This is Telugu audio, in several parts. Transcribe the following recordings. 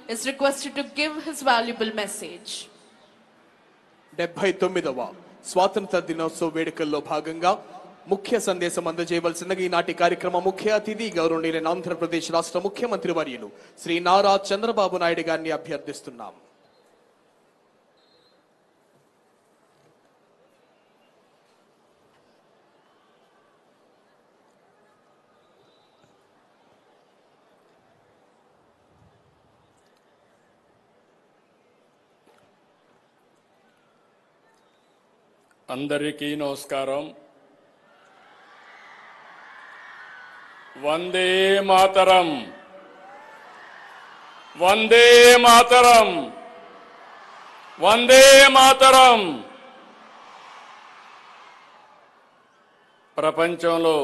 is requested to give his valuable message. 79వ స్వాతంత్ర దినోత్సవ వేడుకల్లో భాగంగా ముఖ్య సందేశం అందజేయవలసిందిగా ఈనాటి కార్యక్రమ ముఖ్య అతిథి గౌరవనీయులైన ఆంధ్రప్రదేశ్ రాష్ట్ర ముఖ్యమంత్రి వర్యులు శ్రీ నారా చంద్రబాబు నాయుడు గారిని అభ్యర్థిస్తున్నాం. అందరికీ నమస్కారం. వందే మాతరం, వందే మాతరం, వందే మాతరం. ప్రపంచంలో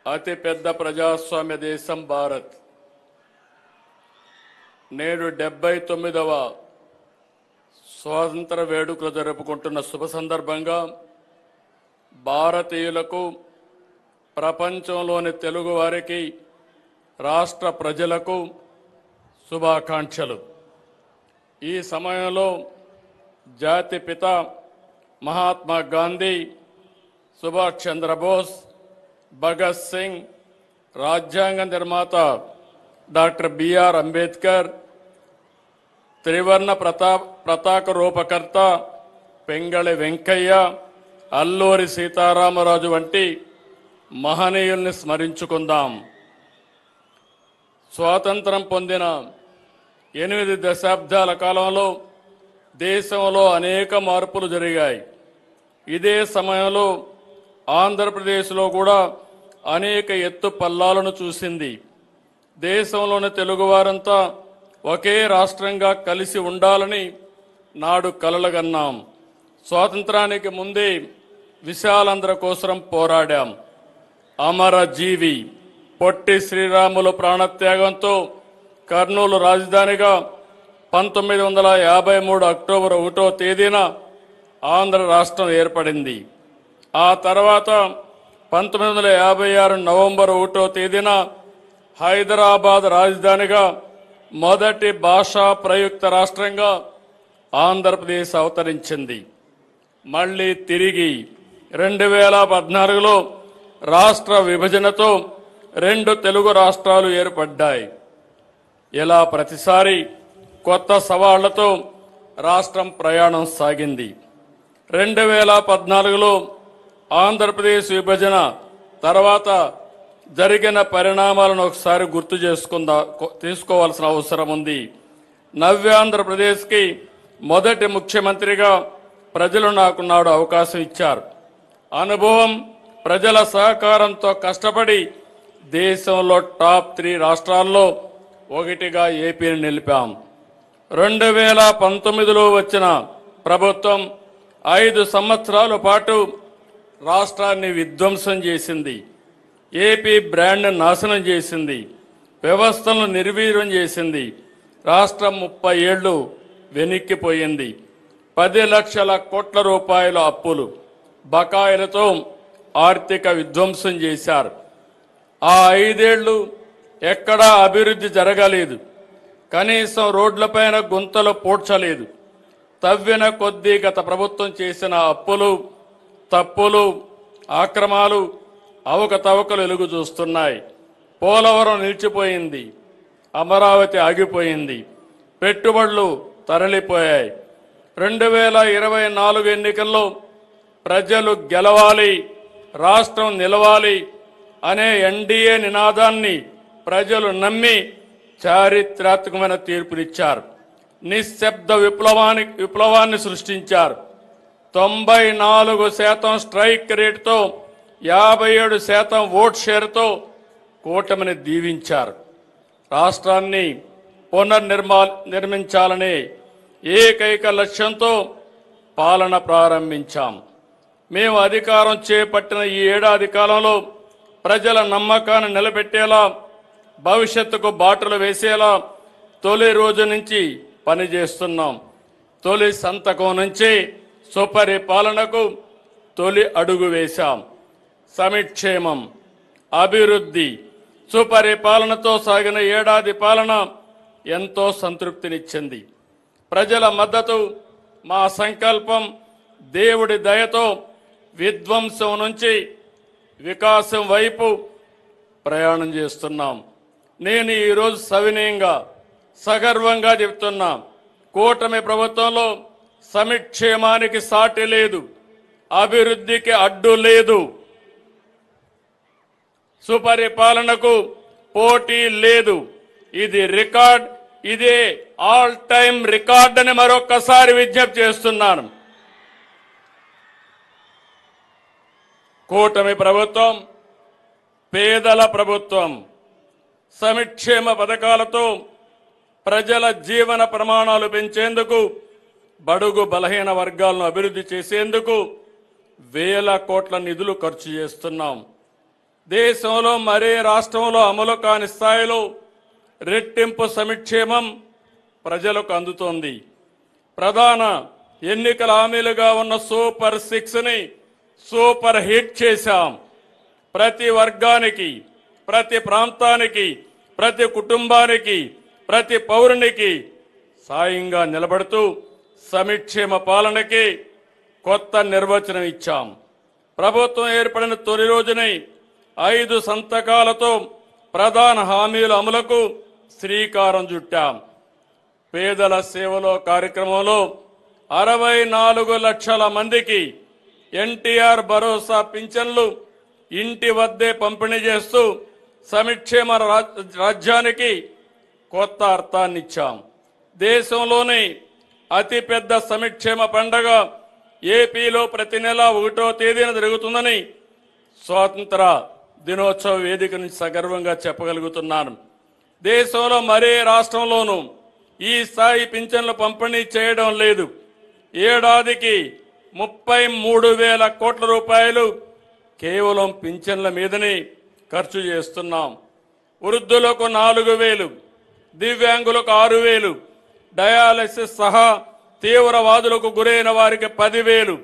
అతిపెద్ద ప్రజాస్వామ్య దేశం భారత్. నేడు 79వ స్వాతంత్ర వేడుకలు జరుపుకుంటున్న శుభ సందర్భంగా భారతీయులకు, ప్రపంచంలోని తెలుగు వారికి, రాష్ట్ర ప్రజలకు శుభాకాంక్షలు. ఈ సమయంలో జాతిపిత మహాత్మా గాంధీ, సుభాష్ చంద్రబోస్, భగత్ సింగ్, రాజ్యాంగ నిర్మాత డాక్టర్ బిఆర్ అంబేద్కర్, త్రివర్ణ పతాక రూపకర్త పెంగళి వెంకయ్య, అల్లూరి సీతారామరాజు వంటి మహనీయుల్ని స్మరించుకుందాం. స్వాతంత్రం పొందిన 8 దశాబ్దాల కాలంలో దేశంలో అనేక మార్పులు జరిగాయి. ఇదే సమయంలో ఆంధ్రప్రదేశ్లో కూడా అనేక ఎత్తు పల్లాలను చూసింది. దేశంలోని తెలుగువారంతా ఒకే రాష్ట్రంగా కలిసి ఉండాలని నాడు కలలుగన్నాం. స్వాతంత్రానికి ముందే విశాలాంధ్ర కోసం పోరాడాం. అమరజీవి పొట్టి శ్రీరాములు ప్రాణత్యాగంతో కర్నూలు రాజధానిగా 1953 అక్టోబర్ 1వ తేదీన ఆంధ్ర రాష్ట్రం ఏర్పడింది. ఆ తర్వాత 1956 నవంబర్ 1వ తేదీన హైదరాబాద్ రాజధానిగా మొదటి భాషా ప్రయుక్త రాష్ట్రంగా ఆంధ్రప్రదేశ్ అవతరించింది. మళ్ళీ తిరిగి 2014లో రాష్ట్ర విభజనతో 2 తెలుగు రాష్ట్రాలు ఏర్పడ్డాయి. ఇలా ప్రతిసారి కొత్త సవాళ్లతో రాష్ట్రం ప్రయాణం సాగింది. 2014లో ఆంధ్రప్రదేశ్ విభజన తర్వాత జరిగిన పరిణామాలను ఒకసారి గుర్తు తీసుకోవాల్సిన అవసరం ఉంది. నవ్యాంధ్రప్రదేశ్కి మొదటి ముఖ్యమంత్రిగా ప్రజలు నాకు నాడు అవకాశం ఇచ్చారు. అనుభవం, ప్రజల సహకారంతో కష్టపడి దేశంలో టాప్ 3 రాష్ట్రాల్లో ఒకటిగా ఏపీని నిలిపాం. 2019లో వచ్చిన ప్రభుత్వం 5 సంవత్సరాల పాటు రాష్ట్రాన్ని విధ్వంసం చేసింది. ఏపీ బ్రాండ్ నాశనం చేసింది. వ్యవస్థలను నిర్వీర్యం చేసింది. రాష్ట్రం 30 ఏళ్లు వెనక్కిపోయింది. 10 లక్షల కోట్ల రూపాయల అప్పులు, బకాయిలతో ఆర్థిక విధ్వంసం చేశారు. ఆ 5 ఏళ్లు ఎక్కడా అభివృద్ధి జరగలేదు. కనీసం రోడ్లపైన గుంతలు పూడ్చలేదు. తవ్విన కొద్దీ గత ప్రభుత్వం చేసిన అప్పులు, తప్పులు, ఆక్రమాలు, అవకతవకలు వెలుగు చూస్తున్నాయి. పోలవరం నిలిచిపోయింది. అమరావతి ఆగిపోయింది. పెట్టుబడులు తరలిపోయాయి. 2024 ఎన్నికల్లో ప్రజలు గెలవాలి, రాష్ట్రం నిలవాలి అనే ఎన్డీఏ నినాదాన్ని ప్రజలు నమ్మి చారిత్రాత్మకమైన తీర్పునిచ్చారు. నిశ్శబ్ద విప్లవాన్ని సృష్టించారు. 94% స్ట్రైక్ రేటుతో 57% ఓట్ షేర్తో కూటమిని దీవించారు. రాష్ట్రాన్ని నిర్మించాలనే ఏకైక లక్ష్యంతో పాలన ప్రారంభించాం. మేము అధికారం చేపట్టిన ఈ ఏడాది కాలంలో ప్రజల నమ్మకాన్ని నిలబెట్టేలా, భవిష్యత్తుకు బాటలు వేసేలా తొలి రోజు నుంచి పనిచేస్తున్నాం. తొలి సంతకం నుంచి సుపరిపాలనకు తొలి అడుగు వేశాం. సంక్షేమం, అభివృద్ధి, సుపరిపాలనతో సాగిన ఏడాది పాలన ఎంతో సంతృప్తినిచ్చింది. ప్రజల మద్దతు, మా సంకల్పం, దేవుడి దయతో విధ్వంసం నుంచి వికాసం వైపు ప్రయాణం చేస్తున్నాం. నేను ఈరోజు సవినయంగా సగర్వంగా చెప్తున్నా, కూటమి ప్రభుత్వంలో సమిక్షేమానికి సాటి లేదు, అభివృద్ధికి అడ్డు లేదు, సుపరిపాలనకు పోటీ లేదు. ఇది రికార్డ్, ఇదే ఆల్ టైమ్ రికార్డ్ అని మరొక్కసారి విజ్ఞప్తి చేస్తున్నాను. కూటమి ప్రభుత్వం పేదల ప్రభుత్వం. సంక్షేమ పథకాలతో ప్రజల జీవన ప్రమాణాలు పెంచేందుకు, బడుగు బలహీన వర్గాలను అభివృద్ధి చేసేందుకు వేల కోట్ల నిధులు ఖర్చు చేస్తున్నాం. దేశంలో మరే రాష్ట్రంలో అమలు కాని స్థాయిలో రెట్టింపు సంక్షేమం ప్రజలకు అందుతోంది. ప్రధాన ఎన్నికల హామీలుగా ఉన్న సూపర్ 6ని సూపర్ హిట్ చేశాం. ప్రతి వర్గానికి, ప్రతి ప్రాంతానికి, ప్రతి కుటుంబానికి, ప్రతి పౌరునికి సాయంగా నిలబడుతూ సంక్షేమ పాలనకి కొత్త నిర్వచనం ఇచ్చాం. ప్రభుత్వం ఏర్పడిన తొలి రోజునే 5 సంతకాలతో ప్రధాన హామీల అమలుకు శ్రీకారం చుట్టాం. పేదల సేవలో కార్యక్రమంలో 64 లక్షల మందికి ఎన్టీఆర్ భరోసా పింఛన్లు ఇంటి వద్దే పంపిణీ చేస్తూ సంక్షేమ రాజ్యానికి కొత్త అర్థాన్నిచ్చాం. దేశంలోని అతిపెద్ద సంక్షేమ పండుగ ఏపీలో ప్రతి నెల 1వ తేదీన జరుగుతుందని స్వాతంత్ర దినోత్సవ వేదిక నుంచి సగర్వంగా చెప్పగలుగుతున్నాను. దేశంలో మరే రాష్ట్రంలోనూ ఈ స్థాయి పింఛన్లు పంపిణీ చేయడం లేదు. ఏడాదికి 33,000 కోట్ల రూపాయలు కేవలం పింఛన్ల మీదనే ఖర్చు చేస్తున్నాం. వృద్ధులకు 4,000, దివ్యాంగులకు 6,000, డయాలసిస్ సహా తీవ్రవాదులకు గురైన వారికి 10,000,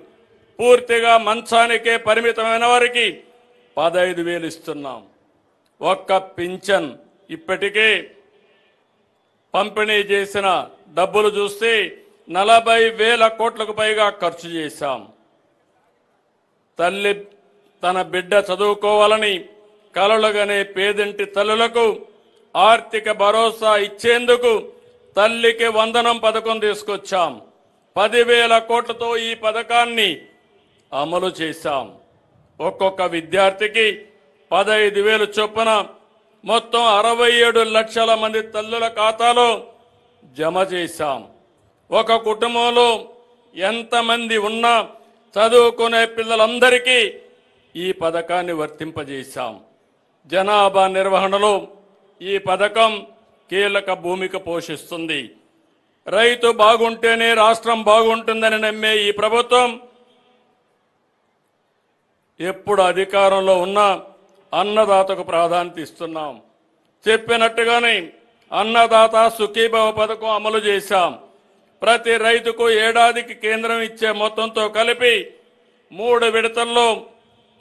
పూర్తిగా మంచానికే పరిమితమైన వారికి 15,000 ఇస్తున్నాం. ఒక్క పింఛన్ ఇప్పటికే పంపిణీ చేసిన డబ్బులు చూస్తే 40,000 కోట్లకు పైగా ఖర్చు చేశాం. తల్లి తన బిడ్డ చదువుకోవాలని కలలుగనే పేదింటి తల్లులకు ఆర్థిక భరోసా ఇచ్చేందుకు తల్లికి వందనం పథకం తీసుకొచ్చాం. 10,000 కోట్లతో ఈ పథకాన్ని అమలు చేశాం. ఒక్కొక్క విద్యార్థికి 15,000 చొప్పున మొత్తం 67 లక్షల మంది తల్లుల ఖాతాలో జమ చేశాం. ఒక కుటుంబంలో ఎంతమంది ఉన్నా చదువుకునే పిల్లలందరికీ ఈ పథకాన్ని వర్తింపజేశాం. జనాభా నిర్వహణలో ఈ పథకం కీలక భూమిక పోషిస్తుంది. రైతు బాగుంటేనే రాష్ట్రం బాగుంటుందని నమ్మే ఈ ప్రభుత్వం ఎప్పుడు అధికారంలో ఉన్నా అన్నదాతకు ప్రాధాన్యత ఇస్తున్నాం. చెప్పినట్టుగానే అన్నదాత సుఖీభవ పథకం అమలు చేశాం. ప్రతి రైతుకు ఏడాదికి కేంద్రం ఇచ్చే మొత్తంతో కలిపి 3 విడతల్లో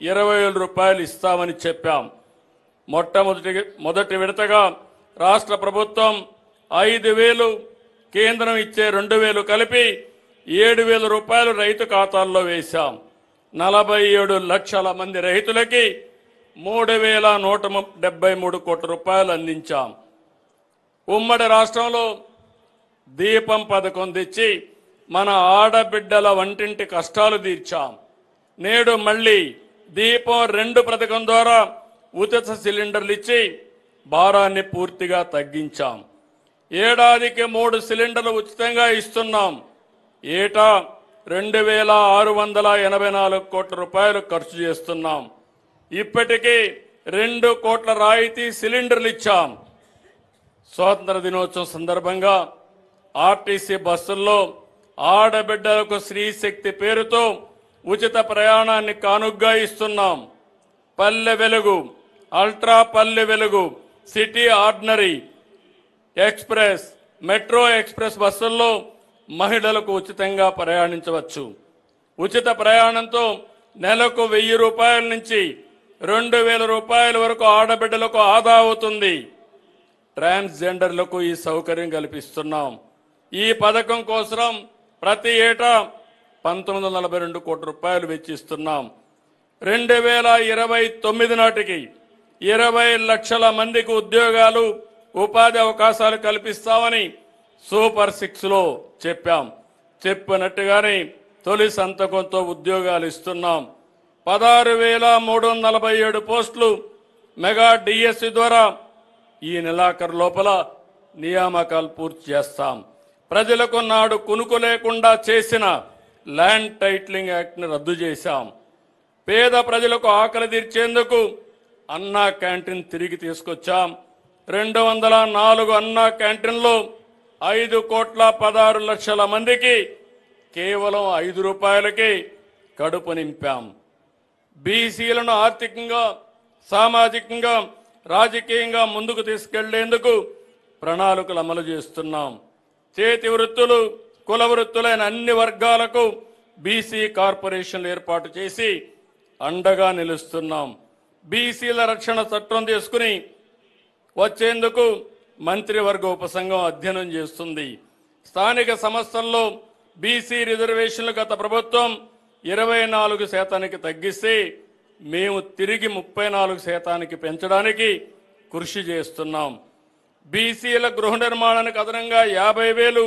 20,000 రూపాయలు ఇస్తామని చెప్పాం. మొదటి విడతగా రాష్ట్ర ప్రభుత్వం 5,000, కేంద్రం ఇచ్చే 2,000 కలిపి 7,000 రూపాయలు రైతు ఖాతాల్లో వేశాం. 47 లక్షల మంది రైతులకి 3,173 కోట్ల రూపాయలు అందించాం. ఉమ్మడి రాష్ట్రంలో దీపం పథకం తెచ్చి మన ఆడబిడ్డల వంటింటి కష్టాలు తీర్చాం. నేడు మళ్ళీ దీపం 2 పథకం ద్వారా ఉచిత సిలిండర్లు ఇచ్చి భారాన్ని పూర్తిగా తగ్గించాం. ఏడాదికి 3 సిలిండర్లు ఉచితంగా ఇస్తున్నాం. ఏటా 2,684 కోట్ల రూపాయలు ఖర్చు చేస్తున్నాం. ఇప్పటికీ 2 కోట్ల రాయితీ సిలిండర్లు ఇచ్చాం. స్వాతంత్ర దినోత్సవం సందర్భంగా ఆర్టీసీ బస్సుల్లో ఆడబిడ్డలకు స్త్రీశక్తి పేరుతో ఉచిత ప్రయాణాన్ని కానుగ్గా ఇస్తున్నాం. Palle Velugu, ultra Palle Velugu, city ordinary express, metro express బస్సుల్లో మహిళలకు ఉచితంగా ప్రయాణించవచ్చు. ఉచిత ప్రయాణంతో నెలకు 1,000 రూపాయల నుంచి 2,000 రూపాయల వరకు ఆడబిడ్డలకు ఆదా అవుతుంది. ట్రాన్స్జెండర్లకు ఈ సౌకర్యం కల్పిస్తున్నాం. ఈ పథకం కోసం ప్రతి ఏటా 1942 కోట్ల రూపాయలు వెచ్చిస్తున్నాం. 2029 నాటికి 20 లక్షల మందికి ఉద్యోగాలు, ఉపాధి అవకాశాలు కల్పిస్తామని సూపర్ 6లో చెప్పాం. చెప్పినట్టుగానే తొలి సంతకంతో ఉద్యోగాలు ఇస్తున్నాం. 16,347 పోస్టులు మెగా డిఎస్సి ద్వారా ఈ నెలాఖరు లోపల నియామకాలు పూర్తి చేస్తాం. ప్రజలకు నాడు కునుకు లేకుండా చేసిన ల్యాండ్ టైటిలింగ్ యాక్ట్ని రద్దు చేశాం. పేద ప్రజలకు ఆకలి తీర్చేందుకు అన్నా క్యాంటీన్ తిరిగి తీసుకొచ్చాం. 204 అన్నా క్యాంటీన్లో 5,16,00,000 మందికి కేవలం 5 రూపాయలకి కడుపు నింపాం. బీసీలను ఆర్థికంగా, సామాజికంగా, రాజకీయంగా ముందుకు తీసుకెళ్లేందుకు ప్రణాళికలు అమలు చేస్తున్నాం. చేతి వృత్తులు, కుల వృత్తులైన అన్ని వర్గాలకు బీసీ కార్పొరేషన్లు ఏర్పాటు చేసి అండగా నిలుస్తున్నాం. బీసీల రక్షణ చట్టం తీసుకుని వచ్చేందుకు మంత్రివర్గ ఉపసంఘం అధ్యయనం చేస్తుంది. స్థానిక సంస్థల్లో బీసీ రిజర్వేషన్లు గత ప్రభుత్వం 24% తగ్గిస్తే మేము తిరిగి 34% పెంచడానికి కృషి చేస్తున్నాం. బీసీల గృహ నిర్మాణానికి అదనంగా 50,000,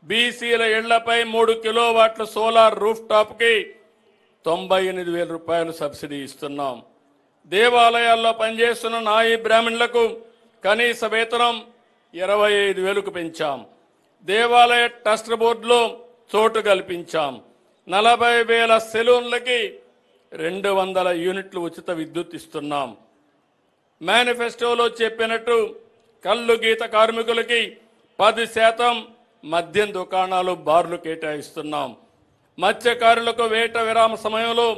బీసీల ఇళ్లపై 3 కిలోవాట్ల సోలార్ రూఫ్ టాప్కి 98,000 రూపాయలు సబ్సిడీ ఇస్తున్నాం. దేవాలయాల్లో పనిచేస్తున్న నాయి బ్రాహ్మణులకు కనీస వేతనం 25,000కు పెంచాం. దేవాలయ ట్రస్ట్ బోర్డులో చోటు కల్పించాం. 40,000 సెలూన్లకి 200 యూనిట్లు ఉచిత విద్యుత్ ఇస్తున్నాం. మేనిఫెస్టోలో చెప్పినట్టు కల్లు గీత కార్మికులకి 10% మద్యం దుకాణాలు, బార్లు కేటాయిస్తున్నాం. మత్స్యకారులకు వేట విరామ సమయంలో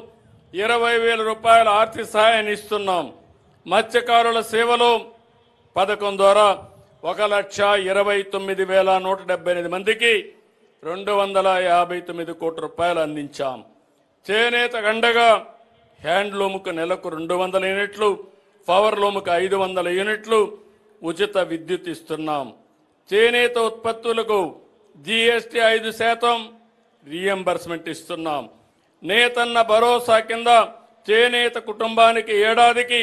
20,000 రూపాయల ఆర్థిక సహాయాన్ని ఇస్తున్నాం. మత్స్యకారుల సేవలో పథకం ద్వారా 1,29,178 మందికి 259 కోట్ల రూపాయలు అందించాం. చేనేత గండగా హ్యాండ్లూమ్కు నెలకు 200 యూనిట్లు, పవర్ లూమ్కు 500 యూనిట్లు ఉచిత విద్యుత్ ఇస్తున్నాం. చేనేత ఉత్పత్తులకు జీఎస్టీ 5% రీఎంబర్స్మెంట్ ఇస్తున్నాం. నేతన్న భరోసా కింద చేనేత కుటుంబానికి ఏడాదికి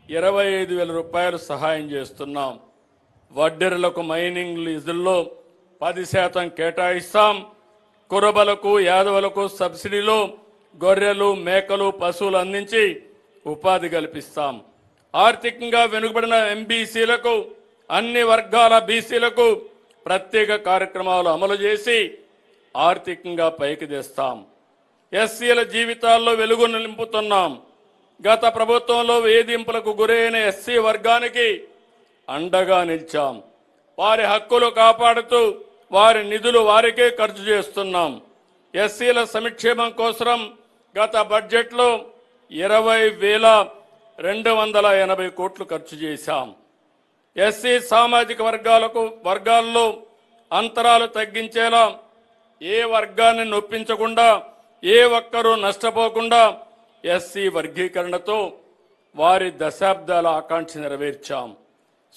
25,000 రూపాయలు సహాయం చేస్తున్నాం. వడ్డెరులకు మైనింగ్ లీజుల్లో 10% కేటాయిస్తాం. కురబలకు, యాదవులకు సబ్సిడీలో గొర్రెలు, మేకలు, పశువులు అందించి ఉపాధి కల్పిస్తాం. ఆర్థికంగా వెనుకబడిన ఎంబీసీలకు, అన్ని వర్గాల బీసీలకు ప్రత్యేక కార్యక్రమాలు అమలు చేసి ఆర్థికంగా పైకి తెస్తాం. ఎస్సీల జీవితాల్లో వెలుగును నింపుతున్నాం. గత ప్రభుత్వంలో వేధింపులకు గురైన ఎస్సీ వర్గానికి అండగా నిలిచాం. వారి హక్కులు కాపాడుతూ వారి నిధులు వారికే ఖర్చు చేస్తున్నాం. ఎస్సీల సంక్షేమం కోసం గత బడ్జెట్లో 20,280 కోట్లు ఖర్చు చేశాం. ఎస్సీ సామాజిక వర్గాల్లో అంతరాలు తగ్గించేలా, ఏ వర్గాన్ని నొప్పించకుండా, ఏ ఒక్కరూ నష్టపోకుండా ఎస్సీ వర్గీకరణతో వారి దశాబ్దాల ఆకాంక్ష నెరవేర్చాం.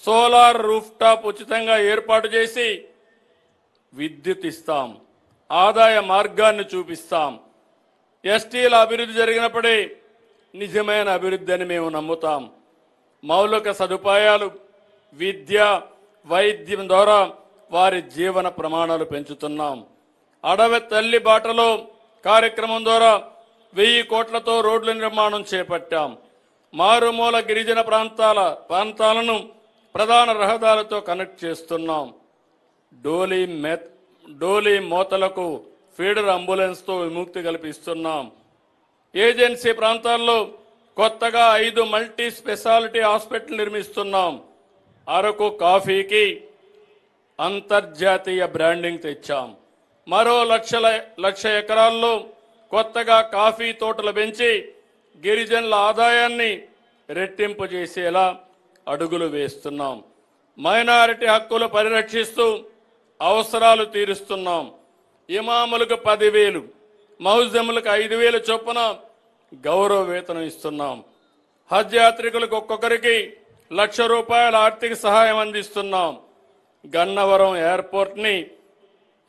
సోలార్ రూఫ్ టాప్ ఉచితంగా ఏర్పాటు చేసి విద్యుత్ ఇస్తాం. ఆదాయ మార్గాన్ని చూపిస్తాం. ఎస్టీల అభివృద్ధి జరిగినప్పుడే నిజమైన అభివృద్ధి అని మేము నమ్ముతాం. మౌలిక సదుపాయాలు, విద్య, వైద్యం ద్వారా వారి జీవన ప్రమాణాలు పెంచుతున్నాం. అడవి తల్లి బాటలో కార్యక్రమం ద్వారా 1,000 కోట్లతో రోడ్ల నిర్మాణం చేపట్టాం. మారుమూల గిరిజన ప్రాంతాలను ప్రధాన రహదారులతో కనెక్ట్ చేస్తున్నాం. డోలీ మోతలకు ఫీడర్ అంబులెన్స్తో విముక్తి కల్పిస్తున్నాం. ఏజెన్సీ ప్రాంతాల్లో కొత్తగా 5 మల్టీ స్పెషాలిటీ హాస్పిటల్ నిర్మిస్తున్నాం. అరకు కాఫీకి అంతర్జాతీయ బ్రాండింగ్ తెచ్చాం. మరో 1,00,000 ఎకరాల్లో కొత్తగా కాఫీ తోటలు పెంచి గిరిజనుల ఆదాయాన్ని రెట్టింపు చేసేలా అడుగులు వేస్తున్నాం. మైనారిటీ హక్కులు పరిరక్షిస్తూ అవసరాలు తీరుస్తున్నాం. ఇమాములకు 10,000, మౌజములకు 5,000 చొప్పున గౌరవ వేతనం ఇస్తున్నాం. హజ్ యాత్రికులకు ఒక్కొక్కరికి రూపాయల ఆర్థిక సహాయం అందిస్తున్నాం. గన్నవరం ఎయిర్పోర్ట్ని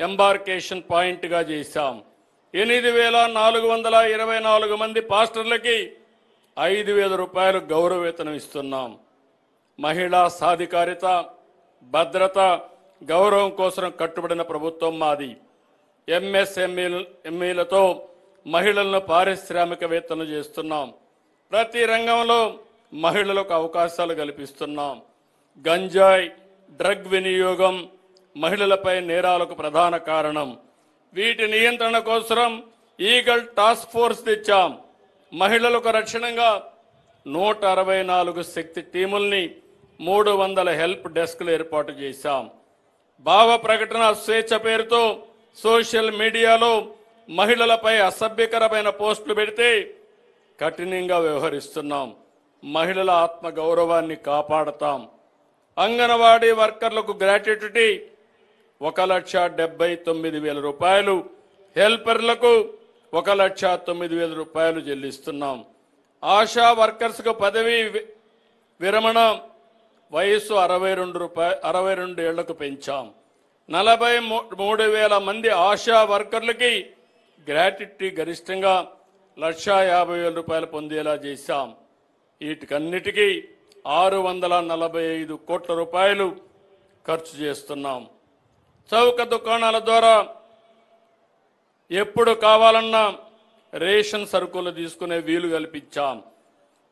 ఎంబార్కేషన్ పాయింట్గా చేశాం. 8,424 మంది పాస్టర్లకి 5,000 రూపాయలు గౌరవ వేతనం ఇస్తున్నాం. మహిళా సాధికారిత, భద్రత, గౌరవం కోసం కట్టుబడిన ప్రభుత్వం మాది. ఎంఎస్ఎంఈలతో మహిళలను పారిశ్రామికవేత్తలు చేస్తున్నాం. ప్రతి రంగంలో మహిళలకు అవకాశాలు కల్పిస్తున్నాం. గంజాయి, డ్రగ్ వినియోగం మహిళలపై నేరాలకు ప్రధాన కారణం. వీటి నియంత్రణ కోసం ఈగల్ టాస్క్ ఫోర్స్ తెచ్చాం. మహిళలకు రక్షణగా 164 శక్తి టీముల్ని, 300 హెల్ప్ డెస్క్లు ఏర్పాటు చేశాం. భావ ప్రకటన స్వేచ్ఛ పేరుతో సోషల్ మీడియాలో మహిళలపై అసభ్యకరమైన పోస్టులు పెడితే కఠినంగా వ్యవహరిస్తున్నాం. మహిళల ఆత్మ గౌరవాన్ని కాపాడతాం. అంగన్వాడీ వర్కర్లకు గ్రాట్యుటీ 1,79,000 రూపాయలు, హెల్పర్లకు 1,09,000 రూపాయలు చెల్లిస్తున్నాం. ఆశా వర్కర్స్కు పదవీ విరమణ వయసు 62 ఏళ్లకు పెంచాం. 43,000 మంది ఆశా వర్కర్లకి గ్రాట్యుటీ గరిష్టంగా 1,50,000 రూపాయలు పొందేలా చేశాం. వీటికన్నిటికీ 645 కోట్ల రూపాయలు ఖర్చు చేస్తున్నాం. చౌక దుకాణాల ద్వారా ఎప్పుడు కావాలన్నా రేషన్ సరుకులు తీసుకునే వీలు కల్పించాం.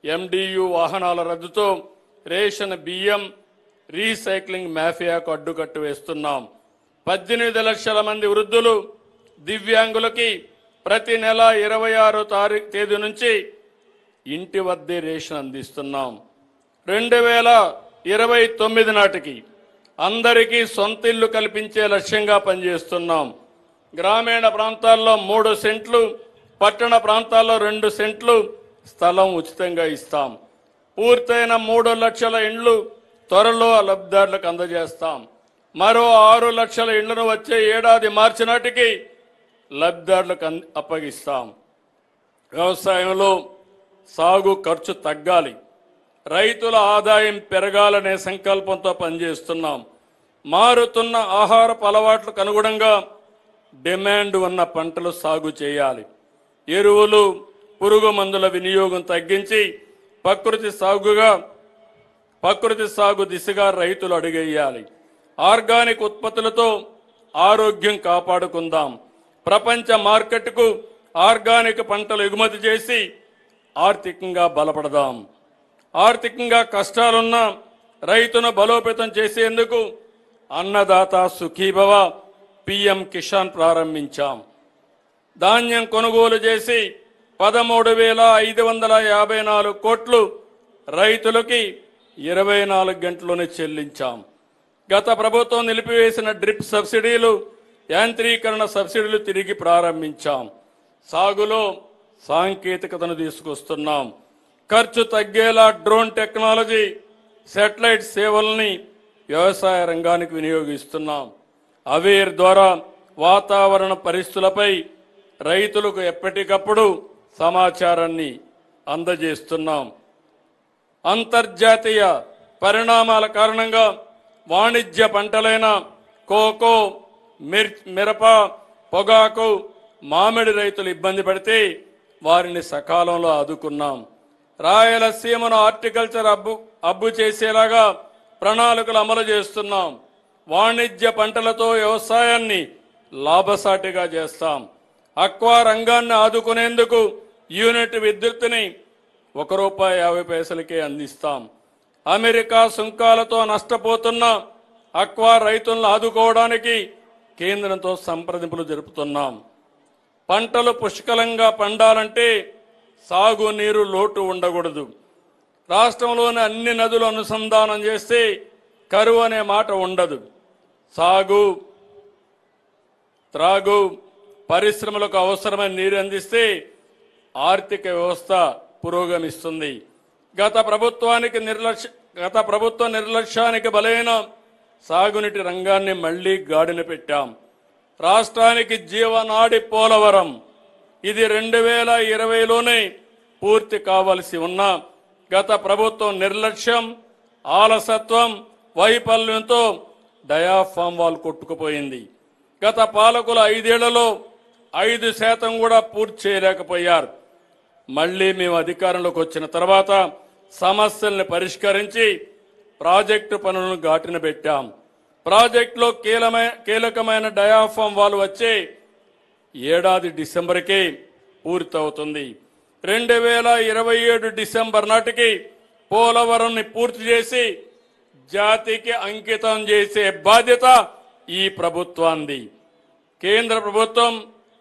ఎండియు వాహనాల రద్దుతో రేషన్ బియ్యం రీసైక్లింగ్ మాఫియాకు అడ్డుకట్టు వేస్తున్నాం. 18 లక్షల మంది వృద్ధులు, దివ్యాంగులకి ప్రతి నెల 26వ తేదీ నుంచి ఇంటి వద్దే రేషన్ అందిస్తున్నాం. 2029 నాటికి అందరికీ సొంత ఇల్లు కల్పించే లక్ష్యంగా పనిచేస్తున్నాం. గ్రామీణ ప్రాంతాల్లో 3 సెంట్లు, పట్టణ ప్రాంతాల్లో 2 సెంట్లు స్థలం ఉచితంగా ఇస్తాం. పూర్తయిన 3 లక్షల ఇండ్లు త్వరలో లబ్ధిదారులకు అందజేస్తాం. మరో 6 లక్షల ఇండ్లను వచ్చే ఏడాది మార్చి నాటికి లబ్ధిదారులకు అప్పగిస్తాం. వ్యవసాయంలో సాగు ఖర్చు తగ్గాలి, రైతుల ఆదాయం పెరగాలనే సంకల్పంతో పనిచేస్తున్నాం. మారుతున్న ఆహారపు అలవాట్లకు అనుగుణంగా డిమాండ్ ఉన్న పంటలు సాగు చేయాలి. ఎరువులు, పురుగు మందుల వినియోగం తగ్గించి ప్రకృతి సాగు దిశగా రైతులు అడుగేయాలి. ఆర్గానిక్ ఉత్పత్తులతో ఆరోగ్యం కాపాడుకుందాం. ప్రపంచ మార్కెట్కు ఆర్గానిక్ పంటలు ఎగుమతి చేసి ఆర్థికంగా బలపడదాం. ఆర్థికంగా కష్టాలున్న రైతును బలోపేతం చేసేందుకు అన్నదాత సుఖీభవ పిఎం కిసాన్ ప్రారంభించాం. ధాన్యం కొనుగోలు చేసి 13,554 కోట్లు రైతులకి 24 గంటల్లోనే చెల్లించాం. గత ప్రభుత్వం నిలిపివేసిన డ్రిప్ సబ్సిడీలు, యాంత్రీకరణ సబ్సిడీలు తిరిగి ప్రారంభించాం. సాగులో సాంకేతికతను తీసుకొస్తున్నాం. ఖర్చు తగ్గేలా డ్రోన్ టెక్నాలజీ, శాటిలైట్ సేవల్ని వ్యవసాయ రంగానికి వినియోగిస్తున్నాం. అవేర్ ద్వారా వాతావరణ పరిస్థితులపై రైతులకు ఎప్పటికప్పుడు సమాచారాన్ని అందజేస్తున్నాం. అంతర్జాతీయ పరిణామాల కారణంగా వాణిజ్య పంటలైన కోకో, మిరప, పొగాకు, మామిడి రైతులు ఇబ్బంది పడితే వారిని సకాలంలో ఆదుకున్నాం. రాయలసీమను హార్టికల్చర్ అబ్బు చేసేలాగా ప్రణాళికలు అమలు చేస్తున్నాం. వాణిజ్య పంటలతో వ్యవసాయాన్ని లాభసాటిగా చేస్తాం. అక్వా రంగాన్ని ఆదుకునేందుకు యూనిట్ విద్యుత్తుని ₹1.50 అందిస్తాం. అమెరికా సుంకాలతో నష్టపోతున్న అక్వా రైతులను ఆదుకోవడానికి కేంద్రంతో సంప్రదింపులు జరుపుతున్నాం. పంటలు పుష్కలంగా పండాలంటే సాగునీరు లోటు ఉండకూడదు. రాష్ట్రంలోని అన్ని నదులు అనుసంధానం చేస్తే కరువు అనే మాట ఉండదు. సాగు, త్రాగు, పరిశ్రమలకు అవసరమైన నీరు అందిస్తే ఆర్థిక వ్యవస్థ పురోగమిస్తుంది. గత ప్రభుత్వ నిర్లక్ష్యానికి బలైన సాగునీటి రంగాన్ని మళ్లీ గాడిన పెట్టాం. రాష్ట్రానికి జీవనాడి పోలవరం ఇది 2020లోనే పూర్తి కావలసి ఉన్న గత ప్రభుత్వం నిర్లక్ష్యం, ఆలసత్వం, వైఫల్యంతో డయాఫామ్ వాల్ కొట్టుకుపోయింది. గత పాలకుల 5 ఏళ్లలో 5% కూడా పూర్తి చేయలేకపోయారు. మళ్ళీ మేము అధికారంలోకి వచ్చిన తర్వాత సమస్యల్ని పరిష్కరించి ప్రాజెక్టు పనులను గాటిన పెట్టాం. ప్రాజెక్టులో కీలకమైన డయాఫామ్ వాల్ వచ్చే ఏడాది డిసెంబర్కి పూర్తవుతుంది. 2027 డిసెంబర్ నాటికి పోలవరంని పూర్తి చేసి జాతికి అంకితం చేసే బాధ్యత ఈ ప్రభుత్వాన్ని. కేంద్ర ప్రభుత్వం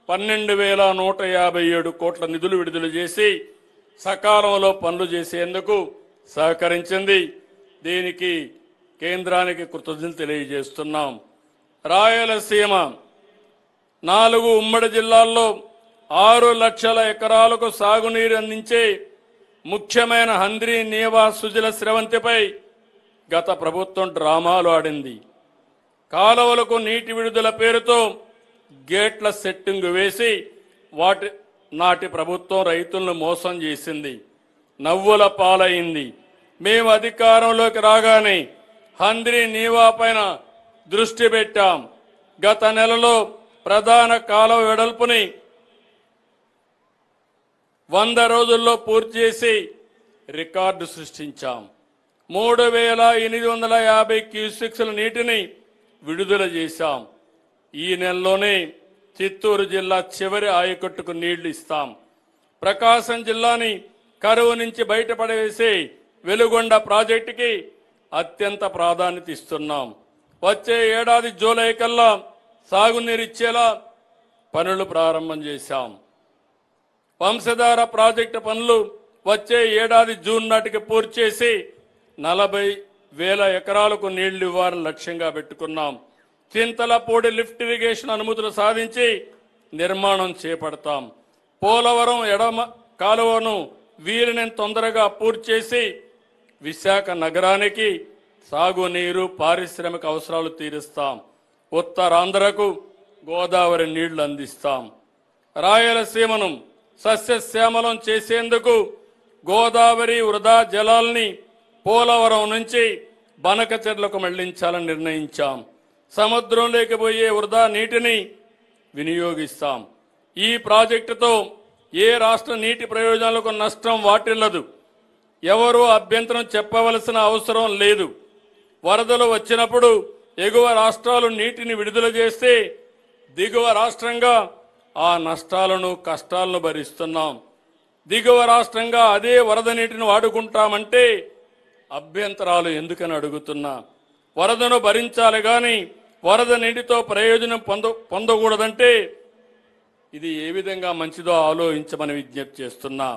12,157 కోట్ల నిధులు విడుదల చేసి సకాలంలో పనులు చేసేందుకు సహకరించింది. దీనికి కేంద్రానికి కృతజ్ఞతలు తెలియజేస్తున్నాం. రాయలసీమ 4 ఉమ్మడి జిల్లాల్లో 6 లక్షల ఎకరాలకు సాగునీరు అందించే ముఖ్యమైన హంద్రీ నీవా సుజల స్రవంతిపై గత ప్రభుత్వం డ్రామాలు ఆడింది. కాలువలకు నీటి విడుదల పేరుతో గేట్ల సెట్టింగ్ వేసి నాటి ప్రభుత్వం రైతులను మోసం చేసింది, నవ్వుల పాలైంది. మేము అధికారంలోకి రాగానే హంద్రీ నీవా పైన దృష్టి పెట్టాం. గత నెలలో ప్రధాన కాలువ వెడల్పుని 100 రోజుల్లో పూర్తి చేసి రికార్డు సృష్టించాం. 3,850 క్యూసెక్స్ల నీటిని విడుదల చేశాం. ఈ నెలలోనే చిత్తూరు జిల్లా చివరి ఆయకట్టుకు నీళ్లు ఇస్తాం. ప్రకాశం జిల్లాని కరువు నుంచి బయటపడవేసే వెలుగొండ ప్రాజెక్టుకి అత్యంత ప్రాధాన్యత ఇస్తున్నాం. వచ్చే ఏడాది జూలై కల్లా సాగునీరు ఇచ్చేలా పనులు ప్రారంభం చేశాం. వంశధార ప్రాజెక్టు పనులు వచ్చే ఏడాది జూన్ నాటికి పూర్తి చేసి 40,000 ఎకరాలకు నీళ్లు ఇవ్వాలని లక్ష్యంగా పెట్టుకున్నాం. చింతలపూడి లిఫ్ట్ ఇరిగేషన్ అనుమతులు సాధించి నిర్మాణం చేపడతాం. పోలవరం ఎడమ కాలువను వీరిని తొందరగా పూర్తి చేసి విశాఖ నగరానికి సాగునీరు, పారిశ్రామిక అవసరాలు తీరుస్తాం. ఉత్తరాంధ్రకు గోదావరి నీళ్లు అందిస్తాం. రాయలసీమను సస్యశ్యామలం చేసేందుకు గోదావరి వృధా జలాల్ని పోలవరం నుంచి బనకచెర్లకు మళ్లించాలని నిర్ణయించాం. సముద్రంలోకి పోయే వృధా నీటిని వినియోగిస్తాం. ఈ ప్రాజెక్టుతో ఏ రాష్ట్ర నీటి ప్రయోజనాలకు నష్టం వాటిల్లదు. ఎవరూ అభ్యంతరం చెప్పవలసిన అవసరం లేదు. వరదలు వచ్చినప్పుడు ఎగువ రాష్ట్రాలు నీటిని విడుదల చేస్తే దిగువ రాష్ట్రంగా ఆ నష్టాలను, కష్టాలను భరిస్తున్నాం. దిగువ రాష్ట్రంగా అదే వరద నీటిని వాడుకుంటామంటే అభ్యంతరాలు ఎందుకని అడుగుతున్నా. వరదను భరించాలి కానీ వరద నీటితో ప్రయోజనం పొందకూడదంటే ఇది ఏ విధంగా మంచిదో ఆలోచించమని విజ్ఞప్తి చేస్తున్నా.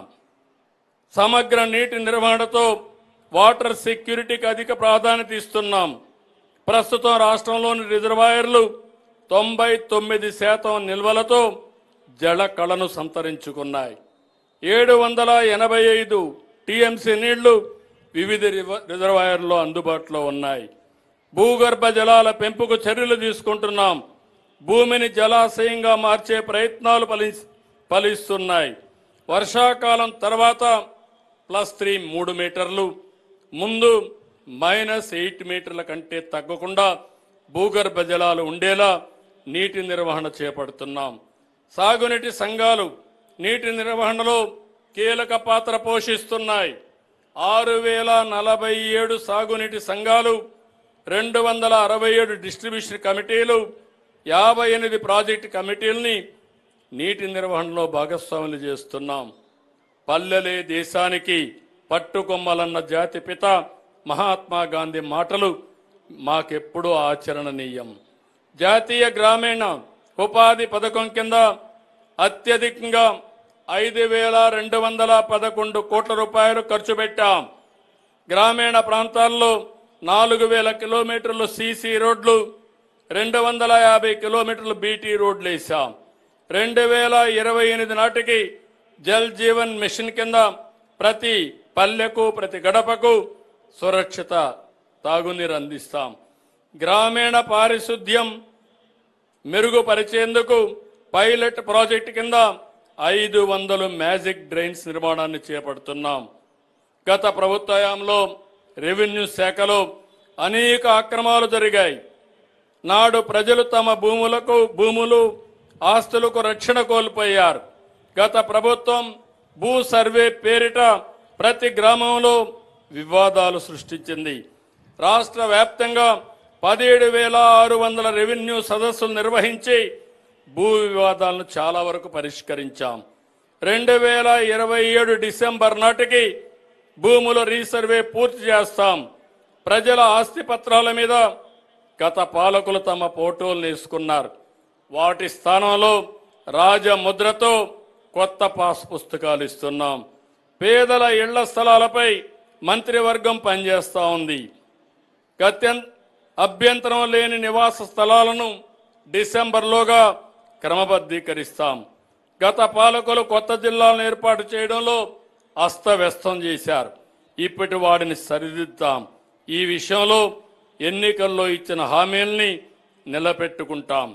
సమగ్ర నీటి నిర్వహణతో వాటర్ సెక్యూరిటీకి అధిక ప్రాధాన్యత ఇస్తున్నాం. ప్రస్తుతం రాష్ట్రంలోని రిజర్వాయర్లు 99% నిల్వలతో జల కళను సంతరించుకున్నాయి. 785 టీఎంసీ నీళ్లు వివిధ రిజర్వాయర్లో అందుబాటులో ఉన్నాయి. భూగర్భ జలాల పెంపుకు చర్యలు తీసుకుంటున్నాం. భూమిని జలాశయంగా మార్చే ప్రయత్నాలు ఫలిస్తున్నాయి. వర్షాకాలం తర్వాత +3 3 మీటర్లు, ముందు -8 మీటర్ల కంటే తగ్గకుండా భూగర్భ జలాలు ఉండేలా నీటి నిర్వహణ చేపడుతున్నాం. సాగునీటి సంఘాలు నీటి నిర్వహణలో కీలక పాత్ర పోషిస్తున్నాయి. 6,047 సాగునీటి సంఘాలు, 267 డిస్ట్రిబ్యూషన్ కమిటీలు, 58 ప్రాజెక్టు కమిటీలని నీటి నిర్వహణలో భాగస్వాములు చేస్తున్నాం. పల్లెలే దేశానికి పట్టుకొమ్మలన్న జాతిపిత మహాత్మా గాంధీ మాటలు మాకెప్పుడూ ఆచరణనీయం. జాతీయ గ్రామీణ ఉపాధి పథకం కింద అత్యధికంగా 5,211 కోట్ల రూపాయలు ఖర్చు పెట్టాం. గ్రామీణ ప్రాంతాల్లో 4,000 కిలోమీటర్లు సీసీ రోడ్లు, 250 కిలోమీటర్లు బీటీ రోడ్లు వేశాం. 2028 నాటికి జల్ జీవన్ మిషన్ కింద ప్రతి పల్లెకు, ప్రతి గడపకు సురక్షిత తాగునీరు అందిస్తాం. గ్రామీణ పారిశుద్ధ్యం మెరుగుపరిచేందుకు పైలట్ ప్రాజెక్టు కింద 500 మ్యాజిక్ డ్రైన్స్ నిర్మాణాన్ని చేపడుతున్నాం. గత ప్రభుత్వ హయాంలో రెవెన్యూ శాఖలో అనేక అక్రమాలు జరిగాయి. నాడు ప్రజలు తమ భూములు ఆస్తులకు రక్షణ కోల్పోయారు. గత ప్రభుత్వం భూ సర్వే పేరిట ప్రతి గ్రామంలో వివాదాలు సృష్టించింది. రాష్ట్ర వ్యాప్తంగా 17,600 రెవెన్యూ సదస్సులు నిర్వహించి భూ వివాదాలను చాలా వరకు పరిష్కరించాం. 2027 డిసెంబర్ నాటికి భూముల రీసర్వే పూర్తి చేస్తాం. ప్రజల ఆస్తి పత్రాల మీద గత పాలకులు తమ ఫోటోలు వేసుకున్నారు. వాటి స్థానంలో రాజముద్రతో కొత్త పాస్ పుస్తకాలు ఇస్తున్నాం. పేదల ఇళ్ల స్థలాలపై మంత్రివర్గం పనిచేస్తూ ఉంది. అభ్యంతరం లేని నివాస స్థలాలను డిసెంబర్లోగా క్రమబద్ధీకరిస్తాం. గత పాలకులు కొత్త జిల్లాలను ఏర్పాటు చేయడంలో అస్తవ్యస్తం చేశారు. ఇప్పటి వాడిని సరిదిద్దాం. ఈ విషయంలో ఎన్నికల్లో ఇచ్చిన హామీల్ని నిలబెట్టుకుంటాం.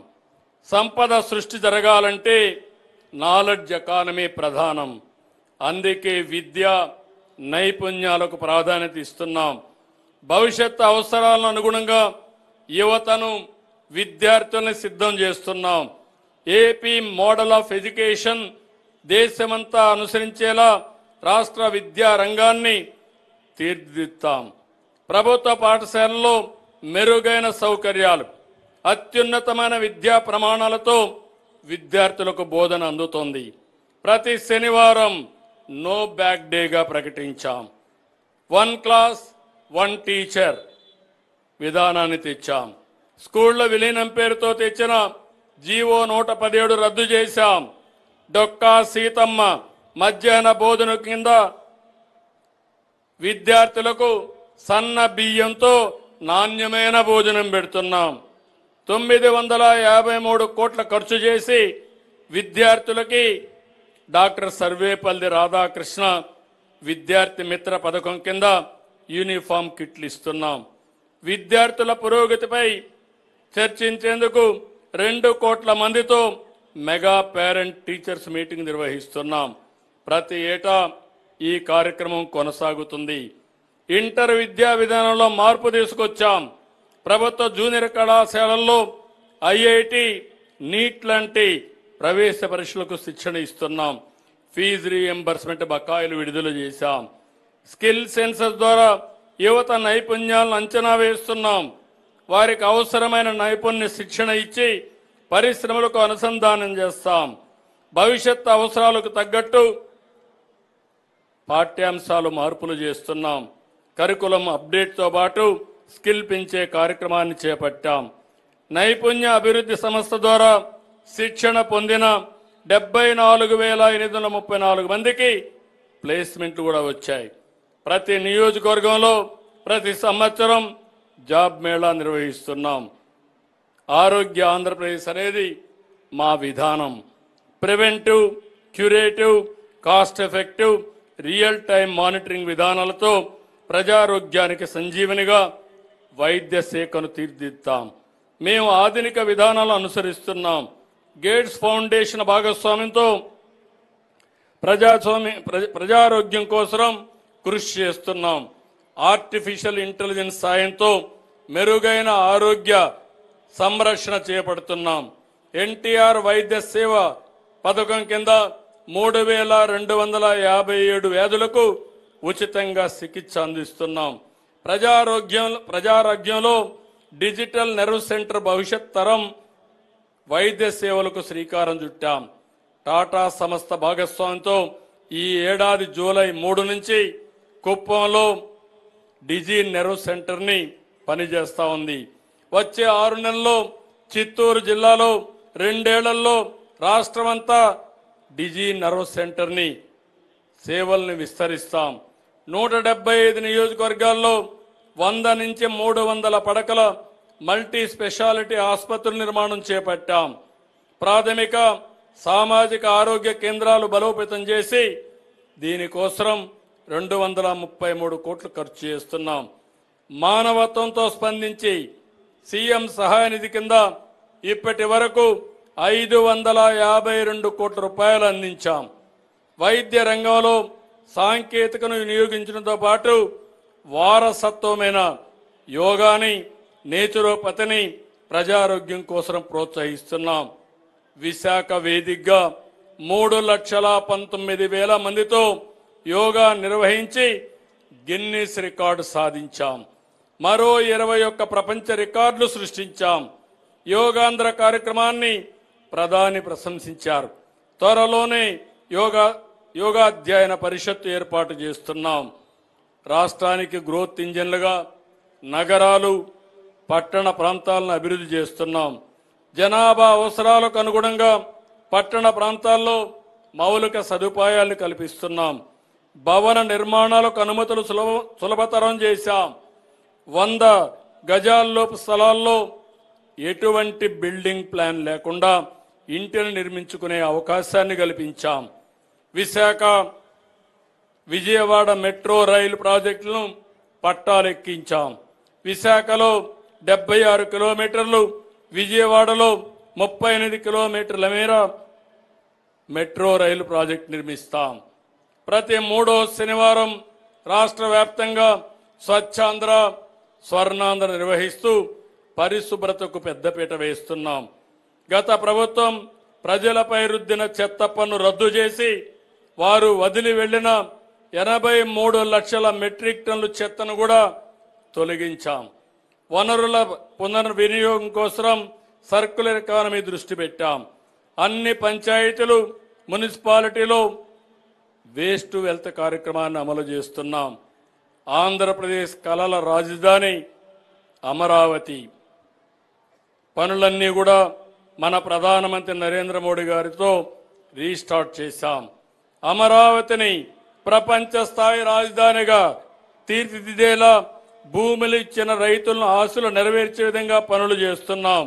సంపద సృష్టి జరగాలంటే నాలెడ్జ్ ఎకానమీ ప్రధానం. అందుకే విద్య నైపుణ్యాలకు ప్రాధాన్యత ఇస్తున్నాం. భవిష్యత్తు అవసరాలను అనుగుణంగా యువతను విద్యార్థుల్ని సిద్ధం చేస్తున్నాం. ఏపీ మోడల్ ఆఫ్ ఎడ్యుకేషన్ దేశమంతా అనుసరించేలా రాష్ట్ర విద్యా రంగాన్ని తీర్చిదిద్దాం. ప్రభుత్వ పాఠశాలల్లో మెరుగైన సౌకర్యాలు, అత్యున్నతమైన విద్యా ప్రమాణాలతో విద్యార్థులకు బోధన అందుతోంది. ప్రతి శనివారం నో బ్యాక్ డేగా ప్రకటించాం. 1 క్లాస్ 1 టీచర్ విధానాన్ని తెచ్చాం. స్కూళ్ల విలీనం పేరుతో తెచ్చిన జీవో 117 రద్దు చేశాం. డొక్కా సీతమ్మ మధ్యాహ్న బోధన కింద విద్యార్థులకు సన్న బియ్యంతో నాణ్యమైన భోజనం పెడుతున్నాం. 953 కోట్ల ఖర్చు చేసి విద్యార్థులకి డాక్టర్ సర్వేపల్లి రాధాకృష్ణ విద్యార్థి మిత్ర పథకం కింద యూనిఫామ్ కిట్లు ఇస్తున్నాం. విద్యార్థుల పురోగతిపై చర్చించేందుకు 2 కోట్ల మందితో మెగా పేరెంట్ టీచర్స్ మీటింగ్ నిర్వహిస్తున్నాం. ప్రతి ఏటా ఈ కార్యక్రమం కొనసాగుతుంది. ఇంటర్ విద్యా విధానంలో మార్పు తీసుకొచ్చాం. ప్రభుత్వ జూనియర్ కళాశాలల్లో ఐఐటి, నీట్ లాంటి ప్రవేశ పరీక్షలకు శిక్షణ ఇస్తున్నాం. ఫీజు రీఎంబర్స్మెంట్ బకాయిలు విడుదల చేశాం. స్కిల్ సెన్సస్ ద్వారా యువత నైపుణ్యాలను అంచనా వేస్తున్నాం. వారికి అవసరమైన నైపుణ్య శిక్షణ ఇచ్చి పరిశ్రమలకు అనుసంధానం చేస్తాం. భవిష్యత్ అవసరాలకు తగ్గట్టు పాఠ్యాంశాలు మార్పులు చేస్తున్నాం. కరికులం అప్డేట్తో పాటు స్కిల్ పెంచే కార్యక్రమాన్ని చేపట్టాం. నైపుణ్య అభివృద్ధి సంస్థ ద్వారా శిక్షణ పొందిన 74,834 మందికి ప్లేస్మెంట్లు కూడా వచ్చాయి. ప్రతి నియోజకవర్గంలో ప్రతి సంవత్సరం జాబ్ మేళా నిర్వహిస్తున్నాం. ఆరోగ్య ఆంధ్రప్రదేశ్ అనేది మా విధానం. Preventive, curative, cost effective, real time monitoring విధానాలతో ప్రజారోగ్యానికి సంజీవనిగా వైద్య శాఖను తీర్చిదిద్దాం. మేము ఆధునిక విధానాలు అనుసరిస్తున్నాం. గేట్స్ ఫౌండేషన్ భాగస్వామ్యంతో ప్రజారోగ్యం కోసం కృషి చేస్తున్నాం. ఆర్టిఫిషియల్ ఇంటెలిజెన్స్ సాయంతో మెరుగైన ఆరోగ్య సంరక్షణ చేపడుతున్నాం. ఎన్టీఆర్ వైద్య సేవ పథకం కింద 3,257 వ్యాధులకు ఉచితంగా చికిత్స అందిస్తున్నాం. ప్రజారోగ్యంలో డిజిటల్ నెర్వ్ సెంటర్ భవిష్యత్ తరం వైద్య సేవలకు శ్రీకారం చుట్టాం. టాటా సంస్థ భాగస్వామ్యంతో ఈ ఏడాది జూలై 3 నుంచి కుప్పంలో డిజి నెర్వ్ సెంటర్ని పనిచేస్తా ఉంది. వచ్చే 6 నెలల్లో చిత్తూరు జిల్లాలో 2 ఏళ్లలో రాష్ట్రమంతా డిజి నెర్వ్ సెంటర్ని సేవల్ని విస్తరిస్తాం. 175 నియోజకవర్గాల్లో 100 నుంచి 300 పడకల మల్టీ స్పెషాలిటీ ఆసుపత్రుల నిర్మాణం చేపట్టాం. ప్రాథమిక సామాజిక ఆరోగ్య కేంద్రాలు బలోపేతం చేసి దీనికోసం 233 కోట్లు ఖర్చు చేస్తున్నాం. మానవత్వంతో స్పందించి సీఎం సహాయ నిధి కింద ఇప్పటి వరకు 552 కోట్ల రూపాయలు అందించాం. వైద్య రంగంలో సాంకేతికను వినియోగించడంతో పాటు వారసత్వమైన యోగాని, నేచురోపతిని ప్రజారోగ్యం కోసం ప్రోత్సహిస్తున్నాం. విశాఖ వేదికగా 3,19,000 మందితో యోగా నిర్వహించి గిన్నిస్ రికార్డు సాధించాం. మరో 21 ప్రపంచ రికార్డులు సృష్టించాం. యోగాంధ్ర కార్యక్రమాన్ని ప్రధాని ప్రశంసించారు. త్వరలోనే యోగాధ్యయన పరిషత్తు ఏర్పాటు చేస్తున్నాం. రాష్ట్రానికి గ్రోత్ ఇంజన్లుగా నగరాలు, పట్టణ ప్రాంతాలను అభివృద్ధి చేస్తున్నాం. జనాభా అవసరాలకు అనుగుణంగా పట్టణ ప్రాంతాల్లో మౌలిక సదుపాయాలను కల్పిస్తున్నాం. భవన నిర్మాణాలకు అనుమతులు సులభతరం చేశాం. 100 గజాల్లోపు స్థలాల్లో ఎటువంటి బిల్డింగ్ ప్లాన్ లేకుండా ఇంటిని నిర్మించుకునే అవకాశాన్ని కల్పించాం. విశాఖ విజయవాడ మెట్రో రైలు ప్రాజెక్టులను పట్టాలెక్కించాం. విశాఖలో 76 కిలోమీటర్లు, విజయవాడలో 38 కిలోమీటర్ల మేర మెట్రో రైలు ప్రాజెక్టు నిర్మిస్తాం. ప్రతి 3వ శనివారం రాష్ట్ర వ్యాప్తంగా స్వచ్ఛాంధ్ర, స్వర్ణాంధ్ర నిర్వహిస్తూ పరిశుభ్రతకు పెద్దపీట వేస్తున్నాం. గత ప్రభుత్వం ప్రజలపై రుద్దిన చెత్త పన్ను రద్దు చేసి వారు వదిలి వెళ్లిన 83 లక్షల మెట్రిక్ టన్నుల చెత్తను కూడా తొలగించాం. వనరుల పునర్వినియోగం కోసం సర్క్యులర్ ఎకానమీ దృష్టి పెట్టాం. అన్ని పంచాయతీలు, మున్సిపాలిటీలో వేస్ట్ టు వెల్త్ కార్యక్రమాన్ని అమలు చేస్తున్నాం. ఆంధ్రప్రదేశ్ కళల రాజధాని అమరావతి పనులన్నీ కూడా మన ప్రధానమంత్రి నరేంద్ర మోడీ గారితో రీస్టార్ట్ చేశాం. అమరావతిని ప్రపంచ స్థాయి రాజధానిగా తీర్చిదిద్దేలా భూములు ఇచ్చిన రైతులను ఆశలు నెరవేర్చే విధంగా పనులు చేస్తున్నాం.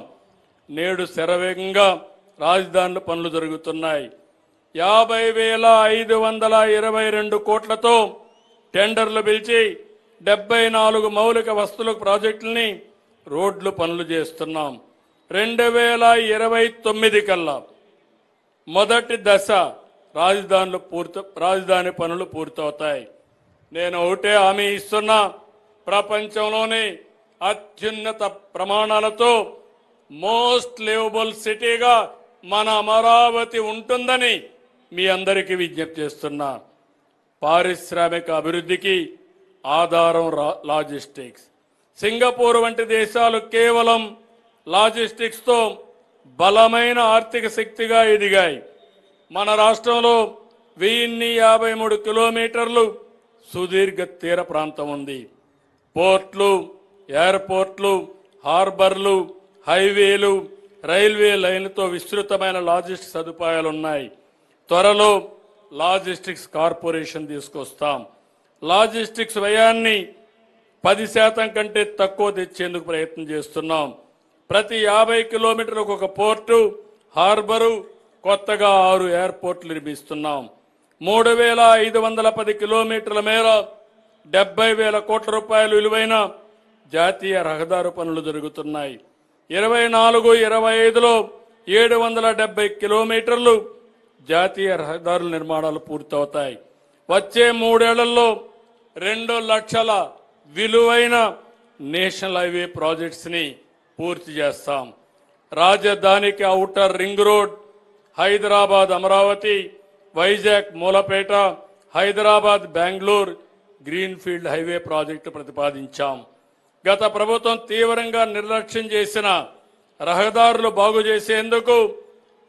నేడు శరవేగంగా రాజధానిలో పనులు జరుగుతున్నాయి. 50,522 కోట్లతో టెండర్లు పిలిచి 74 మౌలిక వస్తువుల ప్రాజెక్టులని రోడ్లు పనులు చేస్తున్నాం. 2029 కల్లా మొదటి దశ రాజధాని పనులు పూర్తవుతాయి. నేను ఒకటే హామీ ఇస్తున్నా, ప్రపంచంలోనే అత్యున్నత ప్రమాణాలతో మోస్ట్ లివబుల్ సిటీగా మన అమరావతి ఉంటుందని మీ అందరికీ విజ్ఞప్తి చేస్తున్నా. పారిశ్రామిక అభివృద్ధికి ఆధారం లాజిస్టిక్స్. సింగపూర్ వంటి దేశాలు కేవలం లాజిస్టిక్స్ తో బలమైన ఆర్థిక శక్తిగా ఎదిగాయి. మన రాష్ట్రంలో 1053 కిలోమీటర్లు సుదీర్ఘ తీర ప్రాంతం ఉంది. పోర్ట్లు, ఎయిర్పోర్ట్లు, హార్బర్లు, హైవేలు, రైల్వే లైన్లతో విస్తృతమైన లాజిస్టిక్స్ సదుపాయాలున్నాయి. త్వరలో లాజిస్టిక్స్ కార్పొరేషన్ తీసుకొస్తాం. లాజిస్టిక్స్ వ్యయాన్ని 10% కంటే తక్కువ తెచ్చేందుకు ప్రయత్నం చేస్తున్నాం. ప్రతి 50 కిలోమీటర్లకు ఒక పోర్టు, హార్బరు, కొత్తగా 6 ఎయిర్పోర్ట్లు నిర్మిస్తున్నాం. 3,510 కిలోమీటర్ల మేర 70,000 కోట్ల రూపాయలు విలువైన జాతీయ రహదారు పనులు జరుగుతున్నాయి. 24-25లో 770 కిలోమీటర్లు జాతీయ రహదారుల నిర్మాణాలు పూర్తవుతాయి. వచ్చే 3 ఏళ్లలో 2 లక్షల విలువైన నేషనల్ హైవే ప్రాజెక్ట్స్ ని పూర్తి చేస్తాం. రాజధానికి outer ring road, Hyderabad Amaravati, Vizag Mulapeta, Hyderabad Bengaluru greenfield highway project ప్రతిపాదించాం. గత ప్రభుత్వం తీవ్రంగా నిర్లక్ష్యం చేసిన రహదారులు బాగు చేసేందుకు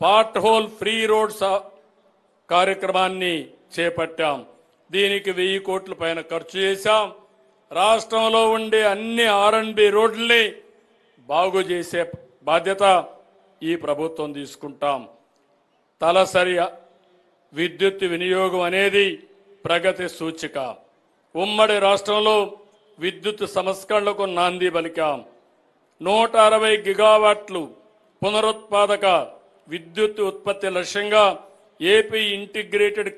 పార్ట్ హోల్ ఫ్రీ రోడ్స్ కార్యక్రమాన్ని చేపట్టాం. దీనికి 1000 కోట్ల పైన ఖర్చు చేశాం. రాష్ట్రంలో ఉండే అన్ని R&B రోడ్లని బాగు చేసే బాధ్యత ఈ ప్రభుత్వం తీసుకుంటాం. తలసరి విద్యుత్ వినియోగం అనేది ప్రగతి సూచిక. ఉమ్మడి రాష్ట్రంలో విద్యుత్ సంస్కరణలకు నాంది పలికాం. 160 గిగావాట్లు పునరుత్పాదక విద్యుత్ ఉత్పత్తి లక్ష్యంగా AP integrated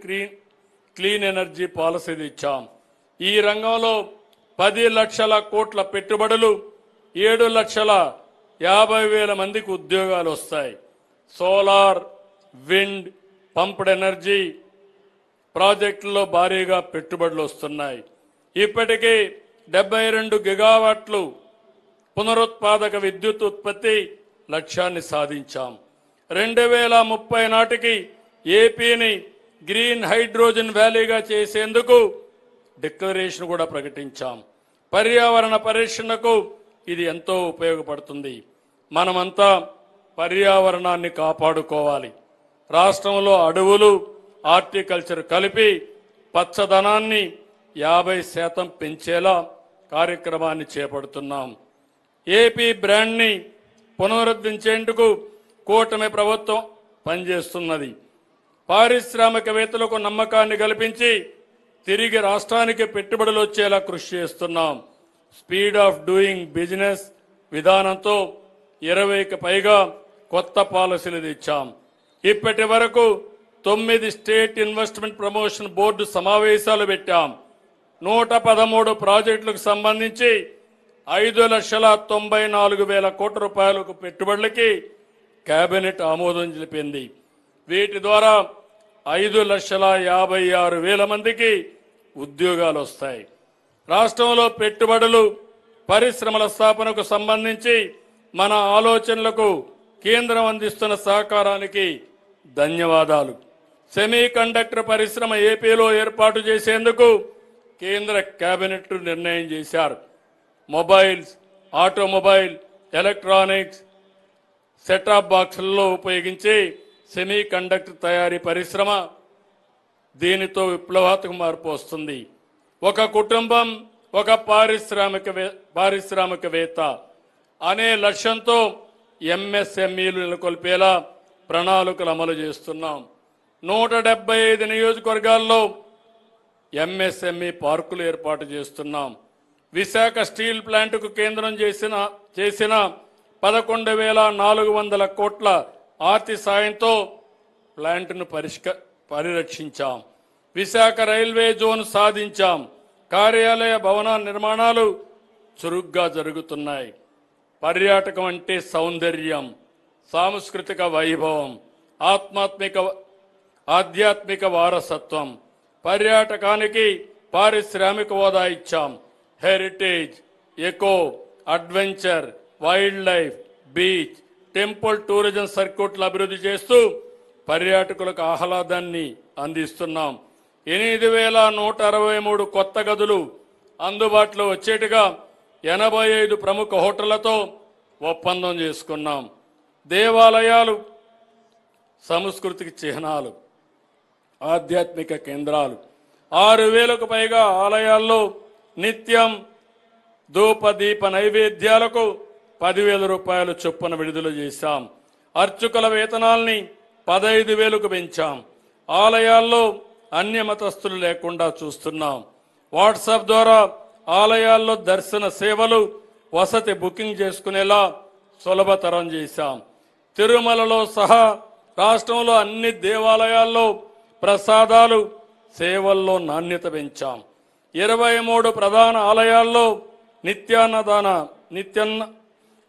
clean energy policy తెచ్చాం. ఈ రంగంలో 10 లక్షల కోట్ల పెట్టుబడులు, 7,50,000 మందికి ఉద్యోగాలు వస్తాయి. సోలార్, విండ్, పంప్డ్ ఎనర్జీ ప్రాజెక్టుల్లో భారీగా పెట్టుబడులు వస్తున్నాయి. ఇప్పటికే 72 గిగావాట్లు పునరుత్పాదక విద్యుత్ ఉత్పత్తి లక్ష్యాన్ని సాధించాం. 2030 నాటికి ఏపీని గ్రీన్ హైడ్రోజన్ వ్యాలీగా చేసేందుకు డిక్లరేషన్ కూడా ప్రకటించాం. పర్యావరణ పరిరక్షణకు ఇది ఎంతో ఉపయోగపడుతుంది. మనమంతా పర్యావరణాన్ని కాపాడుకోవాలి. రాష్ట్రంలో అడవులు, హార్టికల్చర్ కలిపి పచ్చదనాన్ని 50% పెంచేలా కార్యక్రమాన్ని చేపడుతున్నాం. ఏపీ బ్రాండ్ని పునరుద్ధరించేందుకు కూటమి ప్రభుత్వం పనిచేస్తున్నది. పారిశ్రామికవేత్తలకు నమ్మకాన్ని కల్పించి తిరిగి రాష్ట్రానికి పెట్టుబడులు వచ్చేలా కృషి చేస్తున్నాం. స్పీడ్ ఆఫ్ డూయింగ్ బిజినెస్ విధానంతో 20కి పైగా కొత్త పాలసీలు తెచ్చాం. ఇప్పటి వరకు 9 స్టేట్ ఇన్వెస్ట్మెంట్ ప్రమోషన్ బోర్డు సమావేశాలు పెట్టాం. 113 ప్రాజెక్టులకు సంబంధించి 5,94,000 కోట్ల రూపాయలకు పెట్టుబడులకి కేబినెట్ ఆమోదం తెలిపింది. వీటి ద్వారా 5,56,000 మందికి ఉద్యోగాలు వస్తాయి. రాష్ట్రంలో పెట్టుబడులు, పరిశ్రమల స్థాపనకు సంబంధించి మన ఆలోచనలకు కేంద్రం అందిస్తున్న సహకారానికి ధన్యవాదాలు. సెమీ కండక్టర్ పరిశ్రమ ఏపీలో ఏర్పాటు చేసేందుకు కేంద్ర కేబినెట్ నిర్ణయం చేశారు. మొబైల్స్, ఆటోమొబైల్, ఎలక్ట్రానిక్స్, సెటాప్ బాక్సులలో ఉపయోగించే సెమీ కండక్టర్ తయారీ పరిశ్రమ దీనితో విప్లవాత్మక మార్పు వస్తుంది. ఒక కుటుంబం, ఒక పారిశ్రామికవేత్త అనే లక్ష్యంతో ఎంఎస్ఎంఈలు నెలకొల్పేలా ప్రణాళికలు అమలు చేస్తున్నాం. 175 నియోజకవర్గాల్లో ఎంఎస్ఎంఈ పార్కులు ఏర్పాటు చేస్తున్నాం. విశాఖ స్టీల్ ప్లాంట్కు కేంద్రం చేసిన 11,400 కోట్ల ఆర్థిక సాయంతో ప్లాంట్ను పరిరక్షించాం. విశాఖ రైల్వే జోన్ సాధించాం. కార్యాలయ భవన నిర్మాణాలు చురుగ్గా జరుగుతున్నాయి. పర్యాటకం అంటే సౌందర్యం, సాంస్కృతిక వైభవం, ఆధ్యాత్మిక వారసత్వం. పర్యాటకానికి పారిశ్రామిక హోదా ఇచ్చాం. Heritage, eco, adventure, wildlife, beach, temple tourism సర్క్యూట్లు అభివృద్ధి చేస్తూ పర్యాటకులకు ఆహ్లాదాన్ని అందిస్తున్నాం. 8,163 కొత్త గదులు అందుబాటులో వచ్చేట్టుగా 85 ప్రముఖ హోటళ్లతో ఒప్పందం చేసుకున్నాం. దేవాలయాలు సంస్కృతికి చిహ్నాలు, ఆధ్యాత్మిక కేంద్రాలు. 6,000కు పైగా ఆలయాల్లో నిత్యం ధూపదీప నైవేద్యాలకు 10,000 రూపాయలు చొప్పున విడుదల చేశాం. అర్చకుల వేతనాల్ని 15,000కు పెంచాం. ఆలయాల్లో అన్య మతస్థులు లేకుండా చూస్తున్నాం. వాట్సాప్ ద్వారా ఆలయాల్లో దర్శన సేవలు, వసతి బుకింగ్ చేసుకునేలా సులభతరం చేశాం. తిరుమలలో సహా రాష్ట్రంలో అన్ని దేవాలయాల్లో ప్రసాదాలు, సేవల్లో నాణ్యత పెంచాం. 23 ప్రధాన ఆలయాల్లో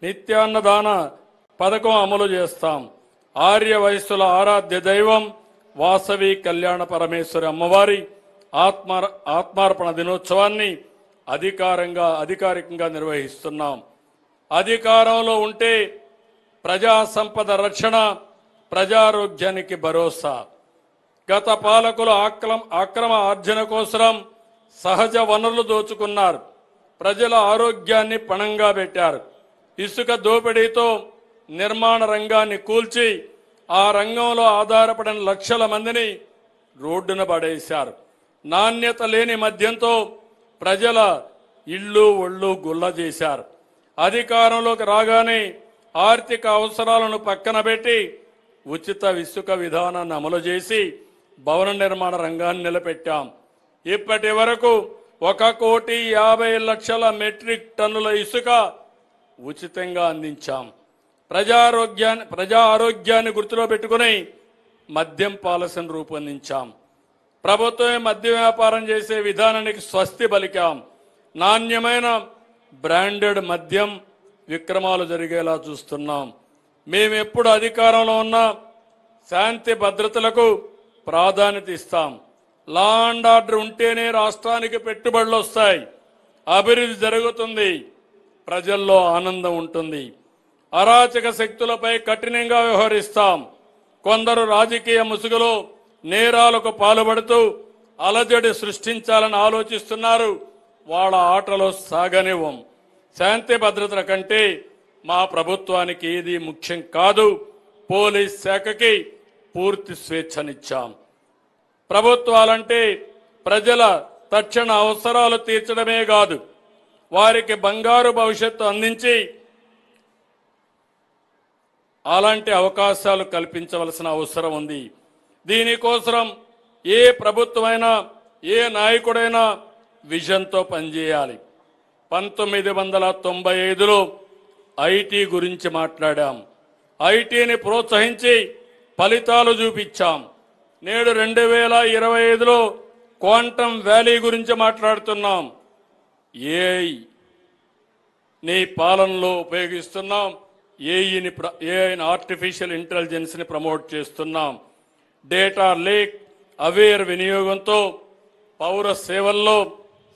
నిత్యాన్నదాన పథకం అమలు చేస్తాం. ఆర్య వయస్సుల ఆరాధ్య దైవం వాసవి కళ్యాణ పరమేశ్వరి అమ్మవారి ఆత్మార్పణ దినోత్సవాన్ని అధికారికంగా నిర్వహిస్తున్నాం. అధికారంలో ఉంటే ప్రజా సంపద రక్షణ, ప్రజారోగ్యానికి భరోసా. గత పాలకులు అక్రమ ఆర్జన కోసం సహజ వనరులు దోచుకున్నారు. ప్రజల ఆరోగ్యాన్ని పణంగా పెట్టారు. ఇసుక దోపిడీతో నిర్మాణ రంగాన్ని కూల్చి ఆ రంగంలో ఆధారపడిన లక్షల మందిని రోడ్డున పడేశారు. నాణ్యత లేని మద్యంతో ప్రజల ఇళ్ళు ఒళ్ళు గుల్ల చేశారు. అధికారంలోకి రాగానే ఆర్థిక అవసరాలను పక్కన పెట్టి ఉచిత ఇసుక విధానాన్ని అమలు చేసి భవన నిర్మాణ రంగాన్ని నిలబెట్టాం. ఇప్పటి వరకు 1,50,00,000 మెట్రిక్ టన్నుల ఇసుక ఉచితంగా అందించాం. ప్రజా ఆరోగ్యాన్ని గుర్తులో పెట్టుకుని మద్యం పాలసీని రూపొందించాం. ప్రభుత్వమే మద్య వ్యాపారం చేసే విధానానికి స్వస్తి పలికాం. నాణ్యమైన బ్రాండెడ్ మద్యం విక్రమాలు జరిగేలా చూస్తున్నాం. మేమెప్పుడు అధికారంలో ఉన్నా శాంతి భద్రతలకు ప్రాధాన్యత ఇస్తాం. లా అండ్ ఆర్డర్ ఉంటేనే రాష్ట్రానికి పెట్టుబడులు వస్తాయి. అభివృద్ధి జరుగుతుంది, ప్రజల్లో ఆనందం ఉంటుంది. అరాచక శక్తులపై కఠినంగా వ్యవహరిస్తాం. కొందరు రాజకీయ ముసుగులో నేరాలకు పాల్పడుతూ అలజడి సృష్టించాలని ఆలోచిస్తున్నారు. వాళ్ళ ఆటలో సాగనివ్వం. శాంతి భద్రతల కంటే మా ప్రభుత్వానికి ఏది ముఖ్యం కాదు. పోలీస్ శాఖకి పూర్తి స్వేచ్ఛనిచ్చాం. ప్రభుత్వాలంటే ప్రజల తక్షణ అవసరాలు తీర్చడమే కాదు, వారికి బంగారు భవిష్యత్తు అందించి అలాంటి అవకాశాలు కల్పించవలసిన అవసరం ఉంది. దీనికోసం ఏ ప్రభుత్వమైనా ఏ నాయకుడైనా విజన్తో పనిచేయాలి. 1995లో ఐటీ గురించి మాట్లాడాం. ఐటీని ప్రోత్సహించి ఫలితాలు చూపించాం. నేడు 2025లో క్వాంటమ్ వ్యాలీ గురించి మాట్లాడుతున్నాం. ఏఐ ని పాలనలో ఉపయోగిస్తున్నాం. ఏఐని ఆర్టిఫిషియల్ ఇంటెలిజెన్స్ని ప్రమోట్ చేస్తున్నాం. డేటా లేక్ అవేర్ వినియోగంతో పౌర సేవల్లో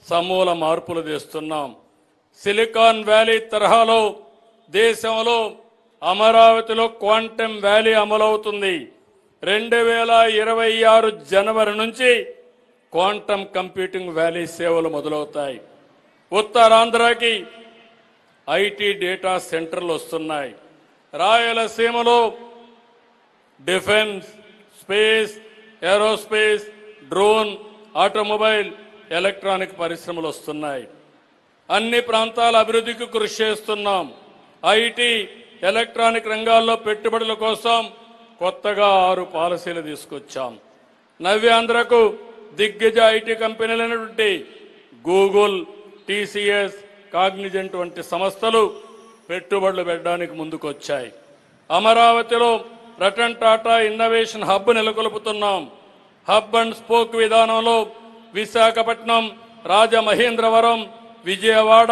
సమూల మార్పులు తెస్తున్నాం. సిలికాన్ వ్యాలీ తరహాలో దేశంలో అమరావతిలో క్వాంటమ్ వ్యాలీ అమలవుతుంది. 2026 జనవరి నుంచి క్వాంటమ్ కంప్యూటింగ్ వ్యాలీ సేవలు మొదలవుతాయి. ఉత్తరాంధ్రకి ఐటీ డేటా సెంటర్లు వస్తున్నాయి. రాయలసీమలో defence, space, aerospace, drone, automobile, electronic పరిశ్రమలు వస్తున్నాయి. అన్ని ప్రాంతాల అభివృద్ధికి కృషి చేస్తున్నాం. ఐటీ, ఎలక్ట్రానిక్ రంగాల్లో పెట్టుబడుల కోసం కొత్తగా 6 పాలసీలు తీసుకొచ్చాం. నవ్యాంధ్రకు దిగ్గజ ఐటీ కంపెనీలైనటువంటి గూగుల్, టీసీఎస్, కాగ్నిజెంట్ వంటి సంస్థలు పెట్టుబడులు పెట్టడానికి ముందుకొచ్చాయి. అమరావతిలో రతన్ టాటా ఇన్నోవేషన్ హబ్ నెలకొల్పుతున్నాం. హబ్ అండ్ స్పోక్ విధానంలో విశాఖపట్నం, రాజమహేంద్రవరం, విజయవాడ,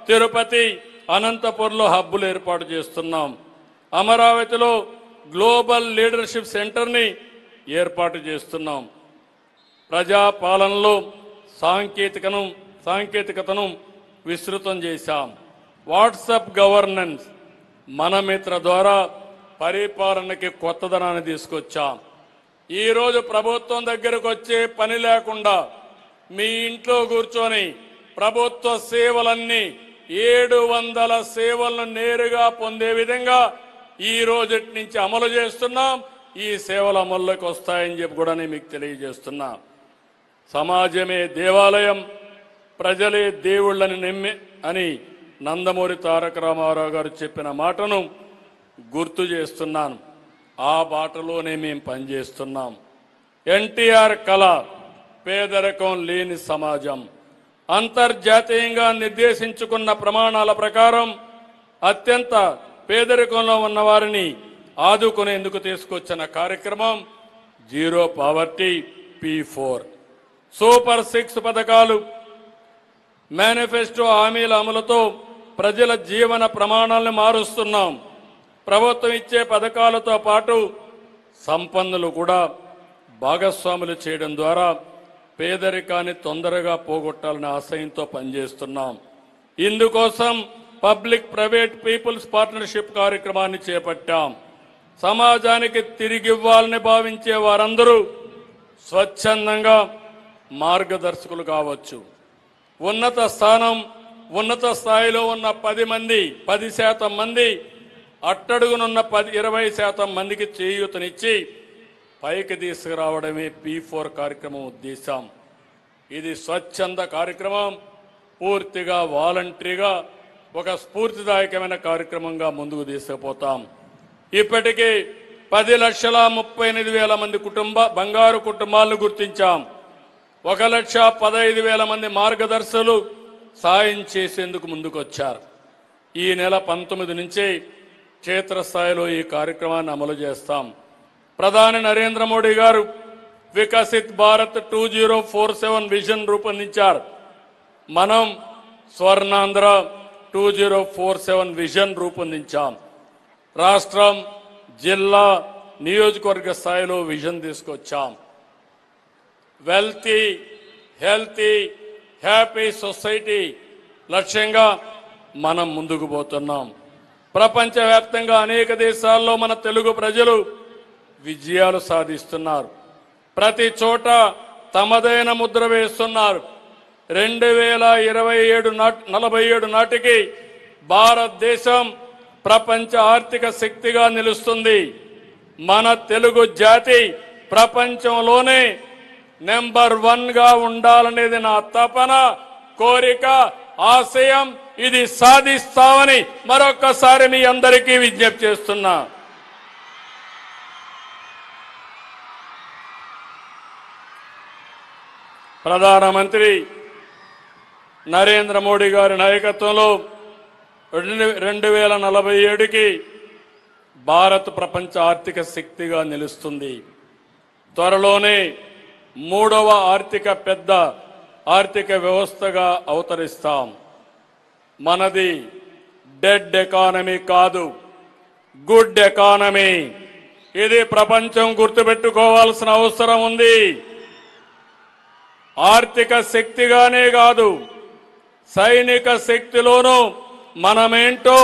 తిరుపతి, అనంతపురంలో హబ్బులు ఏర్పాటు చేస్తున్నాం. అమరావతిలో గ్లోబల్ లీడర్షిప్ సెంటర్ని ఏర్పాటు చేస్తున్నాం. ప్రజాపాలనలో సాంకేతికతను విస్తృతం చేశాం. వాట్సాప్ గవర్నెన్స్ మనమిత్ర ద్వారా పరిపాలనకి కొత్తదనాన్ని తీసుకొచ్చాం. ఈరోజు ప్రభుత్వం దగ్గరకు వచ్చే పని లేకుండా మీ ఇంట్లో కూర్చొని ప్రభుత్వ సేవలన్నీ 700 సేవలను నేరుగా పొందే విధంగా ఈ రోజు నుంచి అమలు చేస్తున్నాం. ఈ సేవలు అమల్లోకి వస్తాయని చెప్పి కూడా నేను మీకు తెలియజేస్తున్నా. సమాజమే దేవాలయం, ప్రజలే దేవుళ్ళని నమ్మి అని నందమూరి తారక రామారావు గారు చెప్పిన మాటను గుర్తు చేస్తున్నాను. ఆ బాటలోనే మేము పనిచేస్తున్నాం. ఎన్టీఆర్ కళ పేదరికం లేని సమాజం. అంతర్జాతీయంగా నిర్దేశించుకున్న ప్రమాణాల ప్రకారం అత్యంత పేదరికంలో ఉన్న వారిని ఆదుకునేందుకు తీసుకొచ్చిన కార్యక్రమం జీరో పావర్టీ P4. సూపర్ 6 పథకాలు, మేనిఫెస్టో హామీల అమలుతో ప్రజల జీవన ప్రమాణాలను మారుస్తున్నాం. ప్రభుత్వం ఇచ్చే పథకాలతో పాటు సంపన్నులు కూడా భాగస్వాములు చేయడం ద్వారా పేదరికాన్ని తొందరగా పోగొట్టాలనే ఆశయంతో పనిచేస్తున్నాం. ఇందుకోసం పబ్లిక్ ప్రైవేట్ పీపుల్స్ పార్ట్నర్షిప్ కార్యక్రమాన్ని చేపట్టాం. సమాజానికి తిరిగివ్వాలని భావించే వారందరూ స్వచ్ఛందంగా మార్గదర్శకులు కావచ్చు. ఉన్నత స్థాయిలో ఉన్న 10% మంది అట్టడుగునున్న 20% మందికి చేయూతనిచ్చి పైకి తీసుకురావడమే P4 కార్యక్రమం ఉద్దేశం. ఇది స్వచ్ఛంద కార్యక్రమం. పూర్తిగా వాలంటరీగా ఒక స్ఫూర్తిదాయకమైన కార్యక్రమంగా ముందుకు తీసుకుపోతాం. ఇప్పటికీ 10,38,000 మంది బంగారు కుటుంబాలను గుర్తించాం. 1,15,000 మంది మార్గదర్శకులు సాయం చేసేందుకు ముందుకొచ్చారు. ఈ నెల 19 నుంచి క్షేత్రస్థాయిలో ఈ కార్యక్రమాన్ని అమలు చేస్తాం. ప్రధాని నరేంద్ర మోడీ గారు వికసిత్ భారత్ 2047 విజన్ రూపొందించారు. మనం స్వర్ణాంధ్ర 2047 విజన్ రూపొందించాం. రాష్ట్రం, జిల్లా, నియోజకవర్గ స్థాయిలో విజన్ తీసుకొచ్చాం. వెల్తీ, హెల్తీ, హ్యాపీ సొసైటీ లక్ష్యంగా మనం ముందుకు పోతున్నాం. ప్రపంచవ్యాప్తంగా అనేక దేశాల్లో మన తెలుగు ప్రజలు విజయాలు సాధిస్తున్నారు. ప్రతి చోట తమదైన ముద్ర వేస్తున్నారు. 2047 నాటికి భారతదేశం ప్రపంచ ఆర్థిక శక్తిగా నిలుస్తుంది. మన తెలుగు జాతి ప్రపంచంలోనే నెంబర్ 1 గా ఉండాలనేది నా తపన, కోరిక, ఆశయం. ఇది సాధిస్తామని మరొకసారి మీ అందరికీ విజ్ఞప్తి చేస్తున్నా. ప్రధానమంత్రి నరేంద్ర మోడీ గారి నాయకత్వంలో 2047కి భారత్ ప్రపంచ ఆర్థిక శక్తిగా నిలుస్తుంది. త్వరలోనే 3వ పెద్ద ఆర్థిక వ్యవస్థగా అవతరిస్తాం. మనది డెడ్ ఎకానమీ కాదు, గుడ్ ఎకానమీ. ఇది ప్రపంచం గుర్తుపెట్టుకోవాల్సిన అవసరం ఉంది. ఆర్థిక శక్తిగానే కాదు, సైనిక శక్తిలోనూ మనమేంటో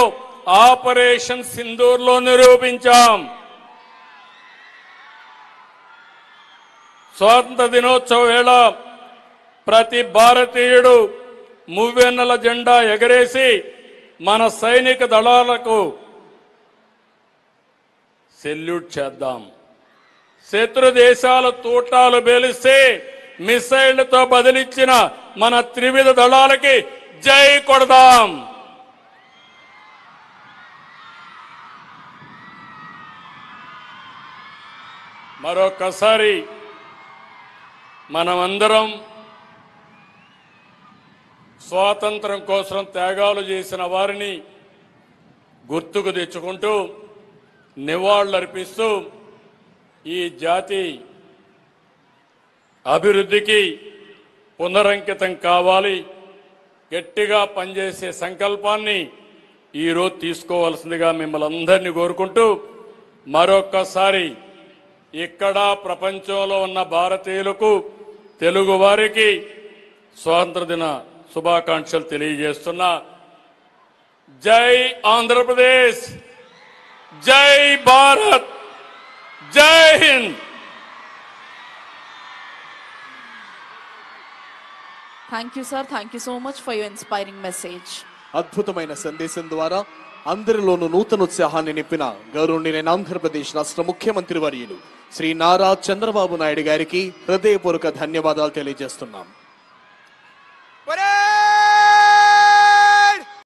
ఆపరేషన్ సింధూర్లో నిరూపించాం. స్వాతంత్ర దినోత్సవ వేళ ప్రతి భారతీయుడు మువ్వెన్నెల జెండా ఎగరేసి మన సైనిక దళాలకు సెల్యూట్ చేద్దాం. శత్రు దేశాల తూటాలు బేలిస్తే మిసైళ్లతో బదిలిచ్చిన మన త్రివిధ దళాలకి జై కొడదాం. మరొకసారి మనమందరం స్వాతంత్రం కోసం త్యాగాలు చేసిన వారిని గుర్తుకు తెచ్చుకుంటూ నివాళులర్పిస్తూ ఈ జాతి అభివృద్ధికి పునరంకితం కావాలి, గట్టిగా పనిచేసే సంకల్పాన్ని ఈరోజు తీసుకోవాల్సిందిగా మిమ్మల్ని అందరినీ కోరుకుంటూ మరొక్కసారి ఇక్కడ ప్రపంచంలో ఉన్న భారతీయులకు, తెలుగు వారికి స్వాతంత్ర దిన శుభాకాంక్షలు తెలియజేస్తున్నా. జై ఆంధ్రప్రదేశ్, జై భారత్, జై Hind. Thank you, sir. Thank you so much for your inspiring message. అద్భుతమైన సందేశం ద్వారా అందరిలోనూ నూతనోత్సాహాన్ని నింపిన గౌరవనీయులైన ఆంధ్రప్రదేశ్ రాష్ట్ర ముఖ్యమంత్రి వర్యులు శ్రీ నారా చంద్రబాబు నాయుడు గారికి హృదయపూర్వక ధన్యవాదాలు తెలియజేస్తున్నాం.